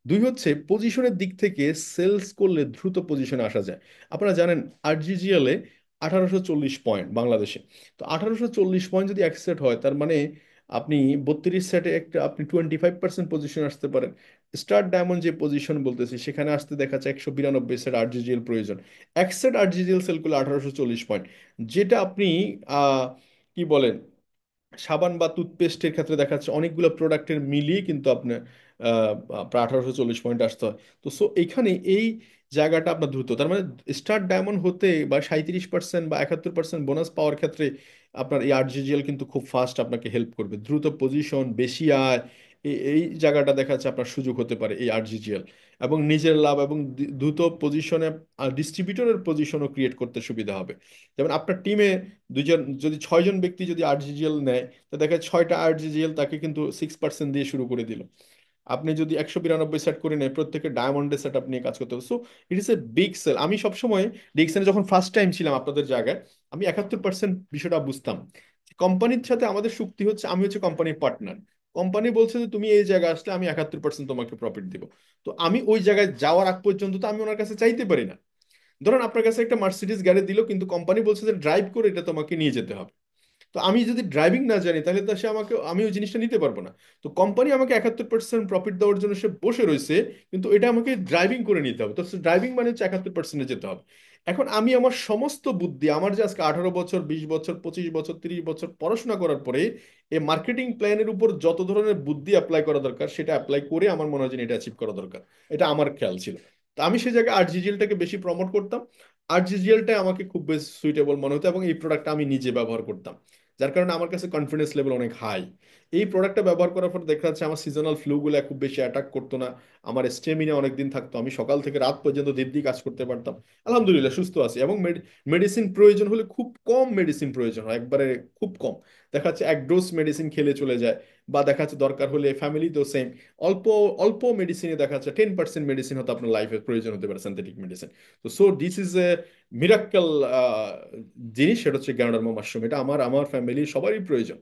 দুই হচ্ছে পজিশনের দিক থেকে, সেলস করলে দ্রুত পজিশনে আসা যায়। আপনারা জানেন আরজিজিএল এ 1840 পয়েন্ট বাংলাদেশে। তো 1840 পয়েন্ট যদি এক সেট হয়, তার মানে আপনি 32 সেটে একটা আপনি 25% পজিশন আসতে পারেন। স্টার ডায়মন্ড যে পজিশন বলতেছি সেখানে আসতে দেখা যাচ্ছে 192 সেট আরজিজিএল প্রয়োজন। এক সেট আরজিজিএল সেল করলে 1840 পয়েন্ট, যেটা আপনি কি বলেন সাবান বা টুথপেস্টের ক্ষেত্রে দেখা যাচ্ছে অনেকগুলো প্রোডাক্টের মিলিয়ে কিন্তু আপনার প্রায় 1840 পয়েন্ট আসতে হয়। তো সো এইখানে এই জায়গাটা আপনার দ্রুত, তার মানে স্টার ডায়মন্ড হতে বা 37% বা 71% বোনাস পাওয়ার ক্ষেত্রে আপনার এই আরজিজিএল কিন্তু খুব ফাস্ট আপনাকে হেল্প করবে, দ্রুত পজিশন, বেশি আয়, এই জায়গাটা দেখা যাচ্ছে আপনার সুযোগ হতে পারে এই আরজিজিএল। এবং নিজের লাভ এবং দ্রুত পজিশনে ডিস্ট্রিবিউটরের পজিশনও ক্রিয়েট করতে সুবিধা হবে। যেমন আপনার টিমে দুইজন যদি 6 জন ব্যক্তি যদি আরজিজিএল নেয়, তো দেখা যায় 6টা আরজিজিএল তাকে কিন্তু 6% দিয়ে শুরু করে দিল। আপনি যদি 192 সেট করে নেয়, প্রত্যেকে ডায়মন্ডের সেট আপ নিয়ে কাজ করতে হবে। So it is a big sale. আমি সবসময় ডিএক্সএনে যখন ফার্স্ট টাইম ছিলাম আপনাদের জায়গায়, আমি 71% বিষয়টা বুঝতাম। কোম্পানির সাথে আমাদের চুক্তি হচ্ছে, আমি হচ্ছে কোম্পানির পার্টনার, কোম্পানি বলছে যে তুমি এই জায়গায় আসলে আমি 71% তোমাকে প্রফিট দিব। তো আমি ওই জায়গায় যাওয়ার আগ পর্যন্ত তো আমি ওনার কাছে চাইতে পারি না। ধরুন আপনার কাছে একটা মার্সিডিজ গাড়ি দিল, কিন্তু কোম্পানি বলছে যে ড্রাইভ করে এটা তোমাকে নিয়ে যেতে হবে। তো আমি যদি ড্রাইভিং না জানি তাহলে তো সে আমাকে, আমি ওই জিনিসটা নিতে পারবো না। তো কোম্পানি আমাকে 71% প্রফিট দেওয়ার জন্য সে বসে রয়েছে, কিন্তু এটা আমাকে ড্রাইভিং করে নিতে হবে। তো ড্রাইভিং মানে হচ্ছে 71%-এ যেতে হবে। এখন আমি আমার সমস্ত বুদ্ধি, আমার যে আজকে 18 বছর, 20 বছর, 25 বছর, 30 বছর পড়াশোনা করার পরে এই মার্কেটিং প্ল্যানের উপর যত ধরনের বুদ্ধি অ্যাপ্লাই করা দরকার সেটা অ্যাপ্লাই করে আমার মনে হয় যে এটা অ্যাচিভ করা দরকার। এটা আমার খেয়াল ছিল। তো আমি সেই জায়গায় আরজিজিএলটাকে বেশি প্রমোট করতাম। আরজিজিএলটা আমাকে খুব বেশি সুইটেবল মনে হতো এবং এই প্রোডাক্টটা আমি নিজে ব্যবহার করতাম, যার কারণে আমার কাছে কনফিডেন্স লেভেল অনেক হাই। এই প্রোডাক্টটা ব্যবহার করার পর দেখা যাচ্ছে আমার সিজনাল ফ্লুগুলো খুব বেশি অ্যাটাক করতো না। আমার স্টেমিনা অনেক দিন থাকতো, আমি সকাল থেকে রাত পর্যন্ত দিব্যি কাজ করতে পারতাম। আলহামদুলিল্লাহ সুস্থ আছি। এবং মেডিসিন প্রয়োজন হলে খুব কম মেডিসিন প্রয়োজন হয়, একবারে খুব কম। দেখা যাচ্ছে এক ডোজ মেডিসিন খেলে চলে যায়। বা দেখা যাচ্ছে দরকার হলে ফ্যামিলিতেও সেম, অল্প অল্প মেডিসিনে দেখা যাচ্ছে 10% মেডিসিন হয়তো আপনার লাইফে প্রয়োজন হতে পারে, সিনথেটিক মেডিসিন। তো so this is a miracle জিনিস, সেটা হচ্ছে গ্যানোডার্মা মাশরুম। এটা আমার আমার ফ্যামিলি সবারই প্রয়োজন।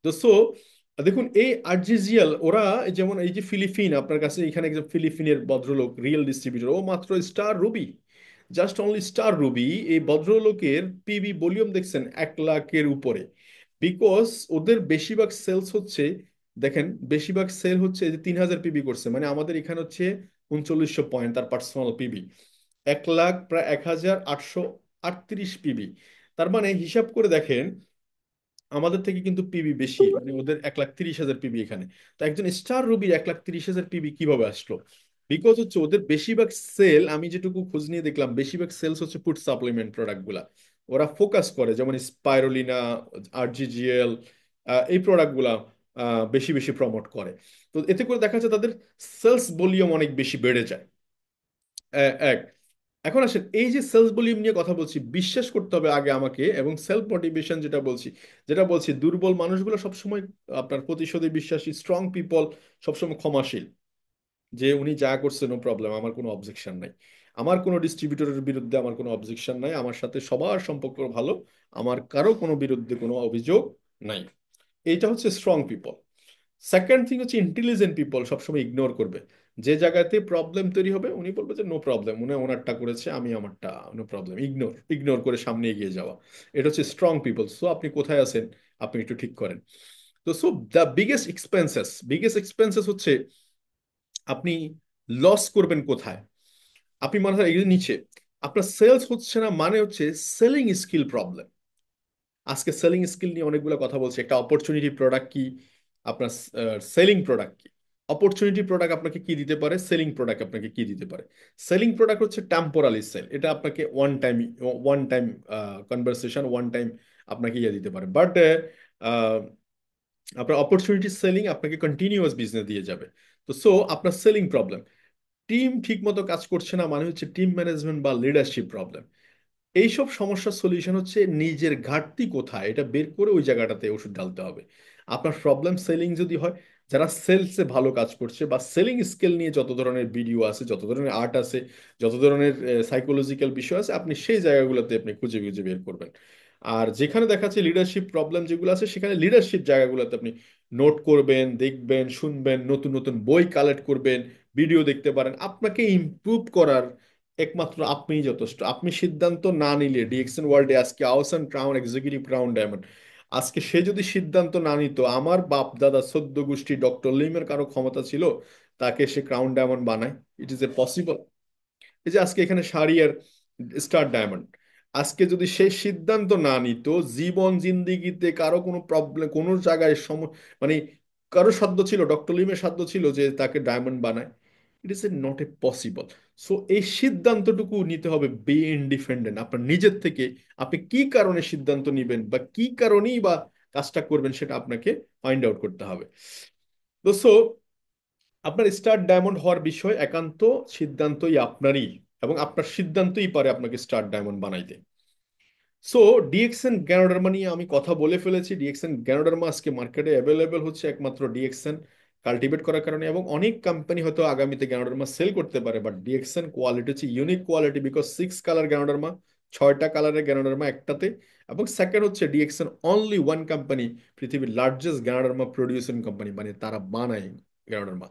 তো সো দেখুন এই আরজিজিএল ওরা, যেমন এই যে ফিলিপিন, আপনার কাছে এখানে একজন ফিলিপিনের ভদ্রলোক রিয়েল ডিস্ট্রিবিউটর, ও মাত্র star Ruby, just only star Ruby. এই ভদ্রলোকের পিবি ভলিউম দেখছেন 1 লাখের উপরে। বিকজ ওদের বেশিরভাগ সেলস হচ্ছে, দেখেন বেশিরভাগ সেল হচ্ছে এই যে 3000 পিবি করছে, মানে আমাদের এখানে হচ্ছে 3900 পয়েন্ট তার পার্সোনাল পিবি। 1 লাখ প্রায় 1838 পিবি। তার মানে হিসাব করে দেখেন আমাদের থেকে কিন্তু পিবি বেশি, মানে ওদের 1,30,000 পিবি এখানে। তো একজন স্টার রুবির 1,30,000 পিবি কিভাবে আসলো? বিকজ হচ্ছে ওদের বেশিরভাগ সেল, আমি যেটুকু খোঁজ নিয়ে দেখলাম, বেশিরভাগ সেলস হচ্ছে ফুড সাপ্লিমেন্ট প্রোডাক্ট গুলা। ওরা ফোকাস করে, যেমন স্পাইরোলিনা, আরজিজিএল, এই প্রোডাক্ট গুলা বেশি বেশি প্রমোট করে। তো এতে করে দেখা যাচ্ছে তাদের সেলস ভলিউম অনেক বেশি বেড়ে যায়। এক, এখন আসেন এই যে সেলস ভলিউম নিয়ে কথা বলছি, বিশ্বাস করতে হবে আগে আমাকে, এবং সেলফ মোটিভেশন যেটা বলছি, দুর্বল মানুষগুলো সবসময় আপনার প্রতিশোধে বিশ্বাসী, স্ট্রং পিপল সবসময় ক্ষমাশীল। যে উনি যা করছে নো প্রবলেম, আমার কোনো অবজেকশন নাই। আমার কোনো ডিস্ট্রিবিউটরের বিরুদ্ধে আমার কোনো অবজেকশন নাই, আমার সাথে সবার সম্পর্ক ভালো, আমার কারো কোনো বিরুদ্ধে কোনো অভিযোগ নাই। এইটা হচ্ছে স্ট্রং পিপল। সেকেন্ড থিং হচ্ছে ইন্টেলিজেন্ট পিপল সবসময় ইগনোর করবে। যে জায়গাতে প্রবলেম তৈরি হবে উনি বলবে যে নো প্রবলেম, উনি ওনারটা করেছে, আমি আমারটা, নো প্রবলেম, ইগনোর ইগনোর করে সামনে এগিয়ে যাওয়া। এটা হচ্ছে স্ট্রং পিপল। সো আপনি কোথায় আছেন, আপনি একটু ঠিক করেন। তো সো দ্য বিগেস্ট এক্সপেন্সেস হচ্ছে আপনি লস করবেন কোথায়। আপনি মনে হয় এগুলো নিচে, আপনার সেলস হচ্ছে না মানে হচ্ছে সেলিং স্কিল প্রবলেম। আজকে সেলিং স্কিল নিয়ে অনেকগুলো কথা বলছি। একটা অপরচুনিটি প্রোডাক্ট কি, আপনার সেলিং প্রোডাক্ট কি। অপরচুনিটি প্রোডাক্ট আপনাকে কি দিতে পারে, সেলিং প্রোডাক্ট আপনাকে কি দিতে পারে। সেলিং প্রোডাক্ট হচ্ছে টেম্পোরালি সেল, এটা আপনাকে one time conversation, one time আপনাকে ইয়ে দিতে পারে। বাট আপনার অপরচুনিটি সেলিং আপনাকে কন্টিনিউয়াস বিজনেস দিয়ে যাবে। তো সো আপনার সেলিং প্রবলেম, টিম ঠিক মতো কাজ করছে না মানে হচ্ছে টিম ম্যানেজমেন্ট বা লিডারশিপ প্রবলেম। এইসব সমস্যার সলিউশন হচ্ছে নিজের ঘাটতি কোথায় এটা বের করে ওই জায়গাটাতে ওষুধ ঢালতে হবে। আপনার প্রবলেম সেলিং যদি হয়, যারা সেলসে ভালো কাজ করছে বা সেলিং স্কিল নিয়ে যত ধরনের ভিডিও আছে, যত ধরনের আর্ট আছে, যত ধরনের সাইকোলজিক্যাল বিষয় আছে, আপনি সেই জায়গাগুলোতে আপনি খুঁজে খুঁজে বের করবেন। আর যেখানে দেখা যাচ্ছে লিডারশিপ প্রবলেম যেগুলো আছে, সেখানে লিডারশিপ জায়গাগুলোতে আপনি নোট করবেন, দেখবেন, শুনবেন, নতুন নতুন বই কালেক্ট করবেন, ভিডিও দেখতে পারেন। আপনাকে ইমপ্রুভ করার একমাত্র আপনিই যথেষ্ট। আপনি সিদ্ধান্ত না নিলে ডিএক্সএন ওয়ার্ল্ডে আজকে Ahsan crown executive crown diamond, আজকে সে যদি সিদ্ধান্ত না নিত, আমার বাপ দাদা 14 গোষ্ঠী ডক্টর লিমের কারো ক্ষমতা ছিল তাকে সে ক্রাউন ডায়মন্ড বানায়। ইট ইজ এ পসিবল। এই যে আজকে এখানে শাড়ি আর স্টার ডায়মন্ড, আজকে যদি সে সিদ্ধান্ত না নিত, জীবন জিন্দিগিতে কারো কোনো প্রবলেম, কোনো জায়গায় মানে কারো সাধ্য ছিল, ডক্টর লিমের সাধ্য ছিল যে তাকে ডায়মন্ড বানায়? ইট is a not A possible. So এই সিদ্ধান্তটুকু নিতে হবে বি ইন্ডিপেন্ডেন্ট আপনার নিজের থেকে। আপনি কি কারণে সিদ্ধান্ত নিবেন বা কি কারণেই বা কাজটা করবেন সেটা আপনাকে ফাইন্ড আউট করতে হবে। তো সো আপনার স্টার ডায়মন্ড হওয়ার বিষয় একান্ত সিদ্ধান্তই আপনারই, এবং আপনার সিদ্ধান্তই পারে আপনাকে স্টার ডায়মন্ড বানাইতে। সো ডিএক্সএন গ্যানোডার্মা নিয়ে আমি কথা বলে ফেলেছি। ডিএক্সএন গ্যানোডার্মা আজকে মার্কেটে অ্যাভেলেবেল হচ্ছে একমাত্র ডিএক্সএন কাল্টিভেট করার কারণে, এবং অনেক কোম্পানি হয়তো আগামীতে গ্যানোডার্মা সেল করতে পারে, বাট ডিএক্সএন কোয়ালিটি হচ্ছে unique quality, because 6 colour ganoderma, 6টা কালারের গ্যানোডার্মা একটাতে। এবং সেকেন্ড হচ্ছে ডিএক্সএন অনলি ওয়ান কোম্পানি, পৃথিবীর লার্জেস্ট গ্যানোডার্মা প্রডিউসিং কোম্পানি, মানে তারা বানায় গ্যানোডার্মা।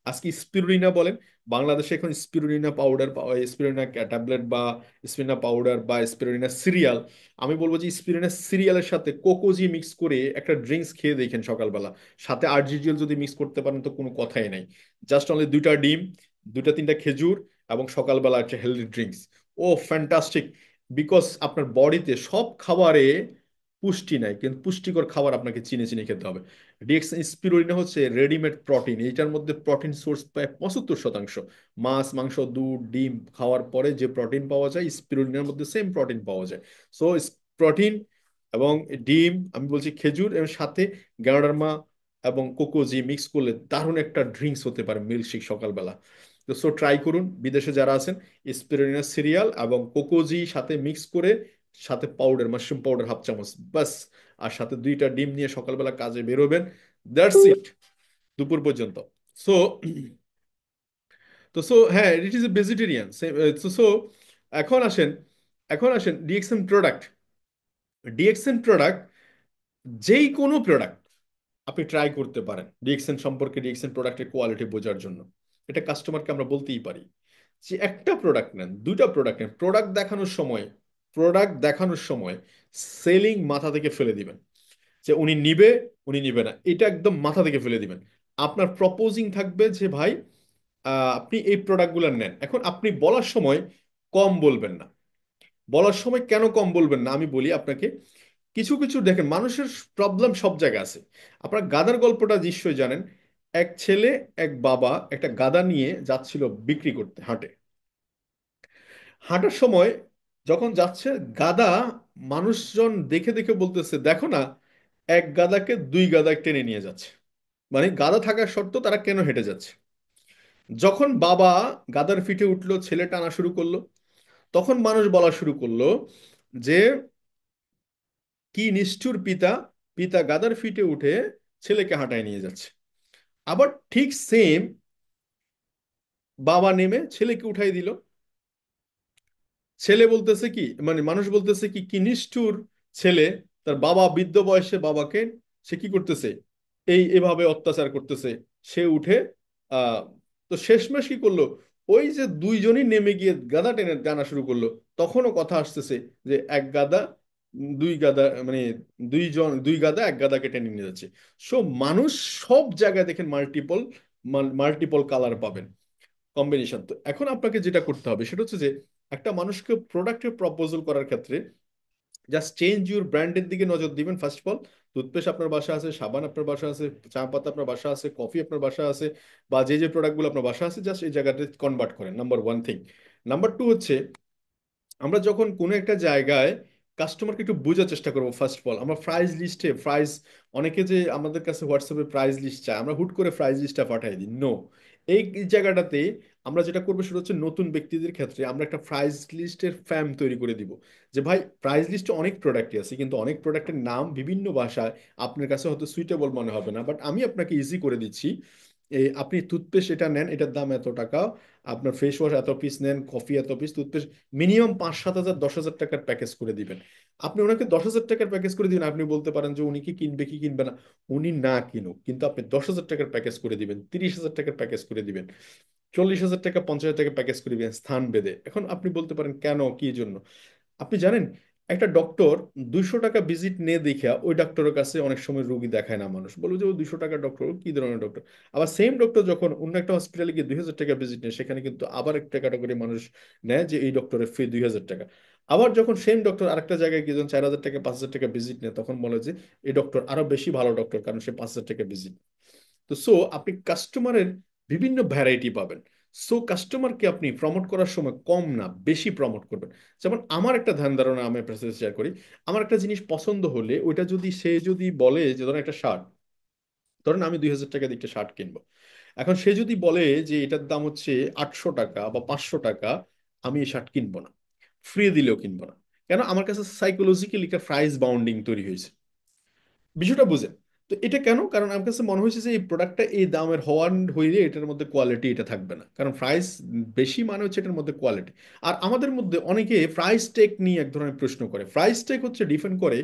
আজকে স্পিরুলিনা বলেন, বাংলাদেশে এখন স্পিরুলিনা পাউডার, স্পিরুলিনা ট্যাবলেট বা স্পিরুলিনা পাউডার বা স্পিরুলিনা সিরিয়াল, আমি বলবো যে স্পিরুলিনা সিরিয়ালের সাথে কোকোজি মিক্স করে একটা ড্রিঙ্কস খেয়ে দেখেন সকালবেলা, সাথে আরজিজিএল যদি মিক্স করতে পারেন তো কোনো কথাই নাই। জাস্ট অনলি 2টা ডিম, 2-3টা খেজুর, এবং সকালবেলা একটা healthy drinks. Oh fantastic. Because আপনার বডিতে সব খাবারে পুষ্টি নাই, কিন্তু পুষ্টিকর খাবার আপনাকে চিনে চিনে খেতে হবে। ডিএক্স স্পিরুলিনা হচ্ছে রেডিমেড প্রোটিন, এইটার মধ্যে প্রোটিন সোর্স প্রায় 75%। মাছ, মাংস, দুধ, ডিম খাওয়ার পরে যে প্রোটিন পাওয়া যায়, স্পিরুলিনার মধ্যে সেম প্রোটিন পাওয়া যায়। সো প্রোটিন এবং ডিম, আমি বলছি খেজুর, এবং সাথে গ্যানোডার্মা এবং কোকোজি মিক্স করলে দারুণ একটা ড্রিঙ্কস হতে পারে, মিল্কশেক সকালবেলা। তো সো ট্রাই করুন, বিদেশে যারা আছেন, স্পিরুলিনা সিরিয়াল এবং কোকোজি সাথে মিক্স করে, সাথে পাউডার, মাশরুম পাউডার 1/2 চামচ, বাস। আর সাথে 2টা ডিম নিয়ে সকালবেলা কাজে বেরোবেন, দ্যাটস ইট, দুপুর পর্যন্ত। সো সো হ্যাঁ, ইট ইজ এ ভেজিটেরিয়ান। সো এখন আসেন, ডিএক্সএন প্রোডাক্ট। ডিএক্সএন প্রোডাক্ট, যেই কোনো প্রোডাক্ট আপনি ট্রাই করতে পারেন ডিএক্সএন সম্পর্কে, ডিএক্সএন প্রোডাক্টের কোয়ালিটি বোঝার জন্য। এটা কাস্টমারকে আমরা বলতেই পারি যে একটা প্রোডাক্ট নেন, 2টা প্রোডাক্ট নেন, প্রোডাক্ট দেখানোর সময় সেলিং মাথা থেকে ফেলে দিবেন, যে উনি নিবে, উনি নিবে না, এটা একদম মাথা থেকে ফেলে দিবেন। আপনার প্রপোজিং থাকবে যে ভাই আপনি এই প্রোডাক্টগুলো নেন। এখন আপনি বলার সময় কম বলবেন না। বলার সময় কেন কম বলবেন না আমি বলি আপনাকে। কিছু কিছু দেখেন, মানুষের প্রবলেম সব জায়গায় আছে। আপনার গাধার গল্পটা নিশ্চয়ই জানেন। এক ছেলে, এক বাবা একটা গাধা নিয়ে যাচ্ছিল বিক্রি করতে হাটে। হাঁটার সময় যখন যাচ্ছে, গাধা, মানুষজন দেখে দেখে বলতেছে, দেখো না, এক গাধাকে 2 গাধা টেনে নিয়ে যাচ্ছে, মানে গাধা থাকার সত্ত্বেও তারা কেন হেঁটে যাচ্ছে। যখন বাবা গাধার পিঠে উঠলো, ছেলে টানা শুরু করলো, তখন মানুষ বলা শুরু করলো যে কি নিষ্ঠুর পিতা, পিতা গাধার পিঠে উঠে ছেলেকে হাঁটায় নিয়ে যাচ্ছে। আবার ঠিক সেম, বাবা নেমে ছেলেকে উঠাই দিল, ছেলে বলতেছে কি, মানে মানুষ বলতেছে কি, কি নিষ্ঠুর ছেলে, তার বাবা বৃদ্ধ বয়সে বাবাকে সে কি করতেছে, এভাবে অত্যাচার করতেছে। সে উঠে আহ তো শেষমেশ কি করলো, ওই যে দুইজনই নেমে গিয়ে গাদা টেনে টানা শুরু করলো। তখনও কথা আসতেছে যে এক গাদা, 2 গাদা, মানে 2 গাদা 1 গাদাকে টেনে নিয়ে যাচ্ছে। সো মানুষ সব জায়গায় দেখেন মাল্টিপল, মাল্টিপল কালার পাবেন, কম্বিনেশন। তো এখন আপনাকে যেটা করতে হবে সেটা হচ্ছে যে একটা মানুষকে প্রোডাক্টের প্রপোজাল করার ক্ষেত্রে জাস্ট চেঞ্জ ইউর ব্র্যান্ডের দিকে নজর দিবেন। ফার্স্ট অফ অল, টুথপেস্ট আপনার বাসা আছে, সাবান আপনার বাসা আছে, চা পাতা আপনার বাসা আছে, কফি আপনার বাসা আছে, বা যে যে প্রোডাক্টগুলো আপনার বাসা আছে, জাস্ট এই জায়গাতে কনভার্ট করেন, number one thing. Number two হচ্ছে, আমরা যখন কোনো একটা জায়গায় কাস্টমারকে একটু বোঝার চেষ্টা করবো, ফার্স্ট অফ অল আমরা প্রাইস লিস্টে, অনেকে যে আমাদের কাছে হোয়াটসঅ্যাপে প্রাইস লিস্ট চায়, আমরা হুট করে প্রাইস লিস্টটা পাঠাই দিই, নো। এই জায়গাটাতে আমরা যেটা করবো সেটা হচ্ছে, নতুন ব্যক্তিদের ক্ষেত্রে আমরা একটা প্রাইস লিস্টের ফ্যাম তৈরি করে দিব, যে ভাই প্রাইস লিস্টে অনেক প্রোডাক্টই আছে, কিন্তু অনেক প্রোডাক্টের নাম বিভিন্ন ভাষায়, আপনার কাছে হয়তো সুইটেবল মনে হবে না, বাট আমি আপনাকে ইজি করে দিচ্ছি। এই আপনি টুথপেস্ট এটা নেন, এটার দাম এত টাকা, আপনার ফেস ওয়াশ এত পিস নেন, কফি এত পিস, টুথপেস্ট মিনিমাম 5-7 হাজার, 10,000 টাকার প্যাকেজ করে দিবেন। আপনি ওনাকে 10,000 টাকার প্যাকেজ করে দিবেন, আপনি বলতে পারেন যে উনি কি কিনবে কি কিনবে না, উনি না কিনুক, কিন্তু আপনি 10,000 টাকার প্যাকেজ করে দিবেন, 30,000 টাকার প্যাকেজ করে দিবেন, 40,000 টাকা, 50,000 টাকা প্যাকেজ করে দিবেন স্থান বেঁধে। এখন আপনি বলতে পারেন কেন, কি জন্য? আপনি জানেন, একটা ডক্টর 200 টাকা ভিজিট নিয়ে দেখা ওই ডক্টরের কাছে অনেক সময় রুগী দেখায় না, মানুষ বলবে যে ও 200 টাকার ডক্টর, কি ধরনের ডক্টর। আবার সেম ডক্টর যখন অন্য একটা হসপিটালে গিয়ে 2000 টাকা ভিজিট নেয়, সেখানে কিন্তু আবার একটা ক্যাটাগরি মানুষ নেয় যে এই ডক্টরের ফি 2000 টাকা। আবার যখন সেম ডক্টর আরেকটা জায়গায় গিয়ে যখন 4000 টাকা 5000 টাকা ভিজিট নেয়, তখন বলে যে এই ডক্টর আরো বেশি ভালো ডক্টর, কারণ সে 5000 টাকা ভিজিট। তো সো আপনি কাস্টমারের বিভিন্ন ভ্যারাইটি পাবেন। সো কাস্টমারকে আপনি প্রমোট করার সময় কম না বেশি প্রমোট করবেন। যেমন আমার একটা ধ্যান ধারণা আমি আপনার সাথে শেয়ার করি। আমার একটা জিনিস পছন্দ হলে ওইটা যদি সে যদি বলে যে ধরেন একটা শার্ট, ধরেন আমি 2000 টাকা দিয়ে একটা শার্ট কিনবো, এখন সে যদি বলে যে এটার দাম হচ্ছে 800 টাকা বা 500 টাকা, আমি এই শার্ট কিনবো না, ফ্রি দিলেও কিনবো না। কেন? আমার কাছে সাইকোলজিক্যালি একটা প্রাইস বাউন্ডিং তৈরি হয়েছে। বিষয়টা বুঝেন? তো এটা কেন? কারণ আমার কাছে মনে হয়েছে যে এই প্রোডাক্টটা এই দামের হওয়ার হইলে এটার মধ্যে কোয়ালিটি এটা থাকবে না, কারণ প্রাইস বেশি মানে হচ্ছে এটার মধ্যে কোয়ালিটি। আর আমাদের মধ্যে অনেকে প্রাইস টেক নিয়ে এক ধরনের প্রশ্ন করে। প্রাইস টেক হচ্ছে ডিপেন্ড করে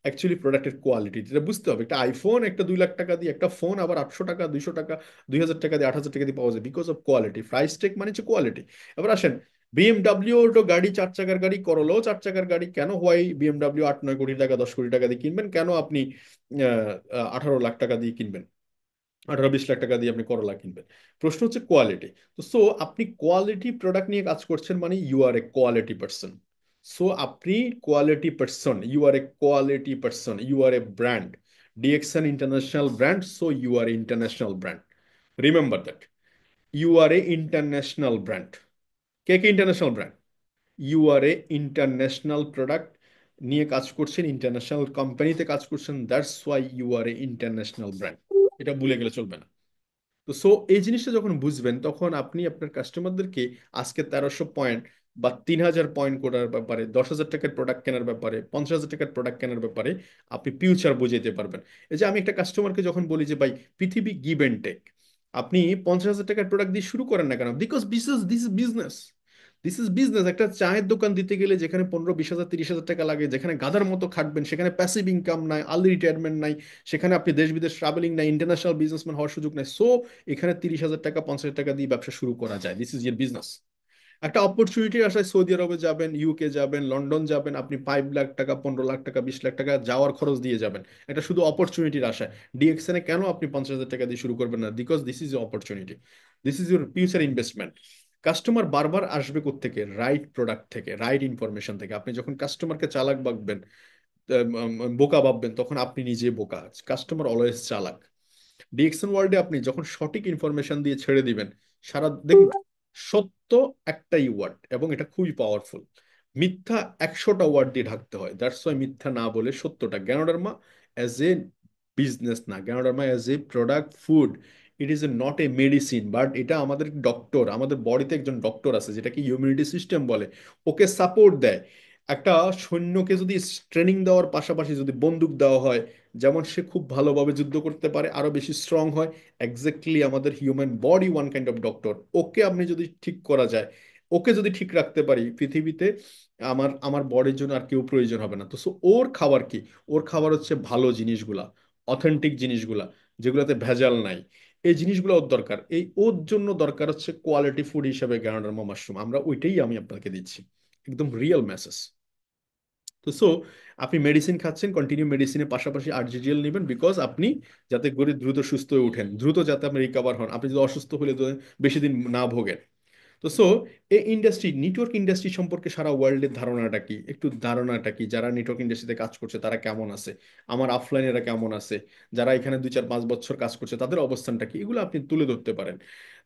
অ্যাকচুয়ালি প্রোডাক্টের কোয়ালিটি। এটা বুঝতে হবে, একটা আইফোন একটা 2 লাখ টাকা দিয়ে একটা ফোন আবার 800 টাকা 200 টাকা 2000 টাকা দিয়ে 8000 টাকা দিয়ে পাওয়া যায় because of quality. Price tag মানে হচ্ছে কোয়ালিটি। এবার আসেন, বিএমডাব্লিউ তো গাড়ি 4 চাকার গাড়ি, করলো 4 চাকার গাড়ি, কেন হয় বিএমডাব্লিউ 8-9 কোটি টাকা 10 কোটি টাকা দিয়ে কিনবেন? কেন আপনি 18 লাখ টাকা দিয়ে কিনবেন, 18-20 লাখ টাকা দিয়ে আপনি করলা কিনবেন? প্রশ্ন হচ্ছে কোয়ালিটি। তো সো আপনি কোয়ালিটি প্রোডাক্ট নিয়ে কাজ করছেন মানে you are a quality person. So আপনি quality person, you are a quality person, you are a brand. DXN international brand, so you are a international brand. Remember that, you are a international brand. কে কে international brand? You are a international product নিয়ে কাজ করছেন, international কোম্পানিতে কাজ করছেন, that's why you are a international brand. এটা ভুলে গেলে চলবে না। তো সো এই জিনিসটা যখন বুঝবেন, তখন আপনি আপনার কাস্টমারদেরকে আজকে 1300 পয়েন্ট বা 3000 পয়েন্ট করার ব্যাপারে, 10,000 টাকার প্রোডাক্ট কেনার ব্যাপারে, 50,000 টাকার প্রোডাক্ট কেনার ব্যাপারে আপনি ফিউচার বুঝাইতে পারবেন। এই যে আমি একটা কাস্টমারকে যখন বলি যে ভাই পৃথিবী গিভ অ্যান্ড টেক, আপনি 50,000 টাকার প্রোডাক্ট দিয়ে শুরু করেন না কেন? Because this is business. This is business. একটা চায়ের দোকান দিতে গেলে যেখানে 15-20 হাজার 30,000 টাকা লাগে, যেখানে গাধার মতো খাটবেন, সেখানে প্যাসিভ ইনকাম নাই, আর্লি রিটায়ারমেন্ট নাই, সেখানে আপনি দেশ বিদেশ ট্রাভেলিং নাই, ইন্টারন্যাশনাল বিজনেসম্যান হওয়ার সুযোগ নাই। সো এখানে 30,000 টাকা 50,000 টাকা দিয়ে ব্যবসা শুরু করা যায়। This is year business. একটা অপরচুনিটির আশায় সৌদি আরবে যাবেন, ইউকে যাবেন, লন্ডন যাবেন, আপনি 5 লাখ টাকা 15 লাখ টাকা 20 লাখ টাকা যাওয়ার খরচ দিয়ে যাবেন, এটা শুধু অপরচুনিটির আশায়। ডিএক্সএন এ কেন আপনি 50,000 টাকা দিয়ে শুরু করবেন না? Because this is opportunity, this is your future investment. Customer বারবার আসবে কোত্থেকে? রাইট প্রোডাক্ট থেকে, রাইট ইনফরমেশন থেকে। আপনি যখন কাস্টমারকে চালাক ভাববেন, বোকা ভাববেন, তখন আপনি নিজে বোকা। কাস্টমার অলওয়েজ চালাক। ডিএক্সএন ওয়ার্ল্ডে আপনি যখন সঠিক ইনফরমেশন দিয়ে ছেড়ে দিবেন, সারা দেখুন, সত্য একটাই ওয়ার্ড এবং এটা খুবই পাওয়ারফুল। মিথ্যা 100টা ওয়ার্ড দিয়ে ঢাকতে হয়। দ্যাটস ওয়াই মিথ্যা না বলে সত্যটা। জ্ঞানোডার্মা অ্যাজ এ বিজনেস না, ganoderma as a product, food. It is a not a medicine, but এটা আমাদের ডক্টর, আমাদের বডিতে একজন ডক্টর আছে যেটাকে ইমিউনিটি সিস্টেম বলে, ওকে সাপোর্ট দেয়। একটা সৈন্যকে যদি ট্রেনিং দেওয়ার পাশাপাশি যদি বন্দুক দেওয়া হয়, যেমন সে খুব ভালোভাবে যুদ্ধ করতে পারে, আরো বেশি স্ট্রং হয়। এক্স্যাক্টলি আমাদের human body one kind of doctor. Okay আপনি যদি ঠিক করা যায়, ওকে যদি ঠিক রাখতে পারি, পৃথিবীতে আমার আমার বডির জন্য আর কেউ প্রয়োজন হবে না। তো সো ওর খাবার কি? ওর খাবার হচ্ছে ভালো জিনিসগুলা, অথেন্টিক জিনিসগুলা, যেগুলোতে ভেজাল নাই। এই জিনিসগুলো ওর দরকার। এই ওর জন্য দরকার হচ্ছে কোয়ালিটি ফুড হিসেবে গ্যানোডার্মা মাশরুম। আমরা ওইটাই আমি আপনাকে দিচ্ছি, একদম রিয়েল মেসেজ। তো সো আপনি মেডিসিন খাচ্ছেন, কন্টিনিউ মেডিসিনের পাশাপাশি আরজিজিএল নেবেন, বিকজ আপনি যাতে করে দ্রুত সুস্থ হয়ে উঠেন, দ্রুত যাতে আপনি রিকভার হন, আপনি যদি অসুস্থ হলে তো বেশি দিন না ভোগেন। তো সো এই ইন্ডাস্ট্রি, নেটওয়ার্ক ইন্ডাস্ট্রি সম্পর্কে সারা ওয়ার্ল্ডের ধারণাটা কি? একটু ধারণাটা কি? যারা নেটওয়ার্ক ইন্ডাস্ট্রিতে কাজ করছে তারা কেমন আছে, আমার অফলাইনেরা কেমন আছে, যারা এখানে 2-4-5 বছর কাজ করছে তাদের অবস্থানটা কি, এগুলো আপনি তুলে ধরতে পারেন।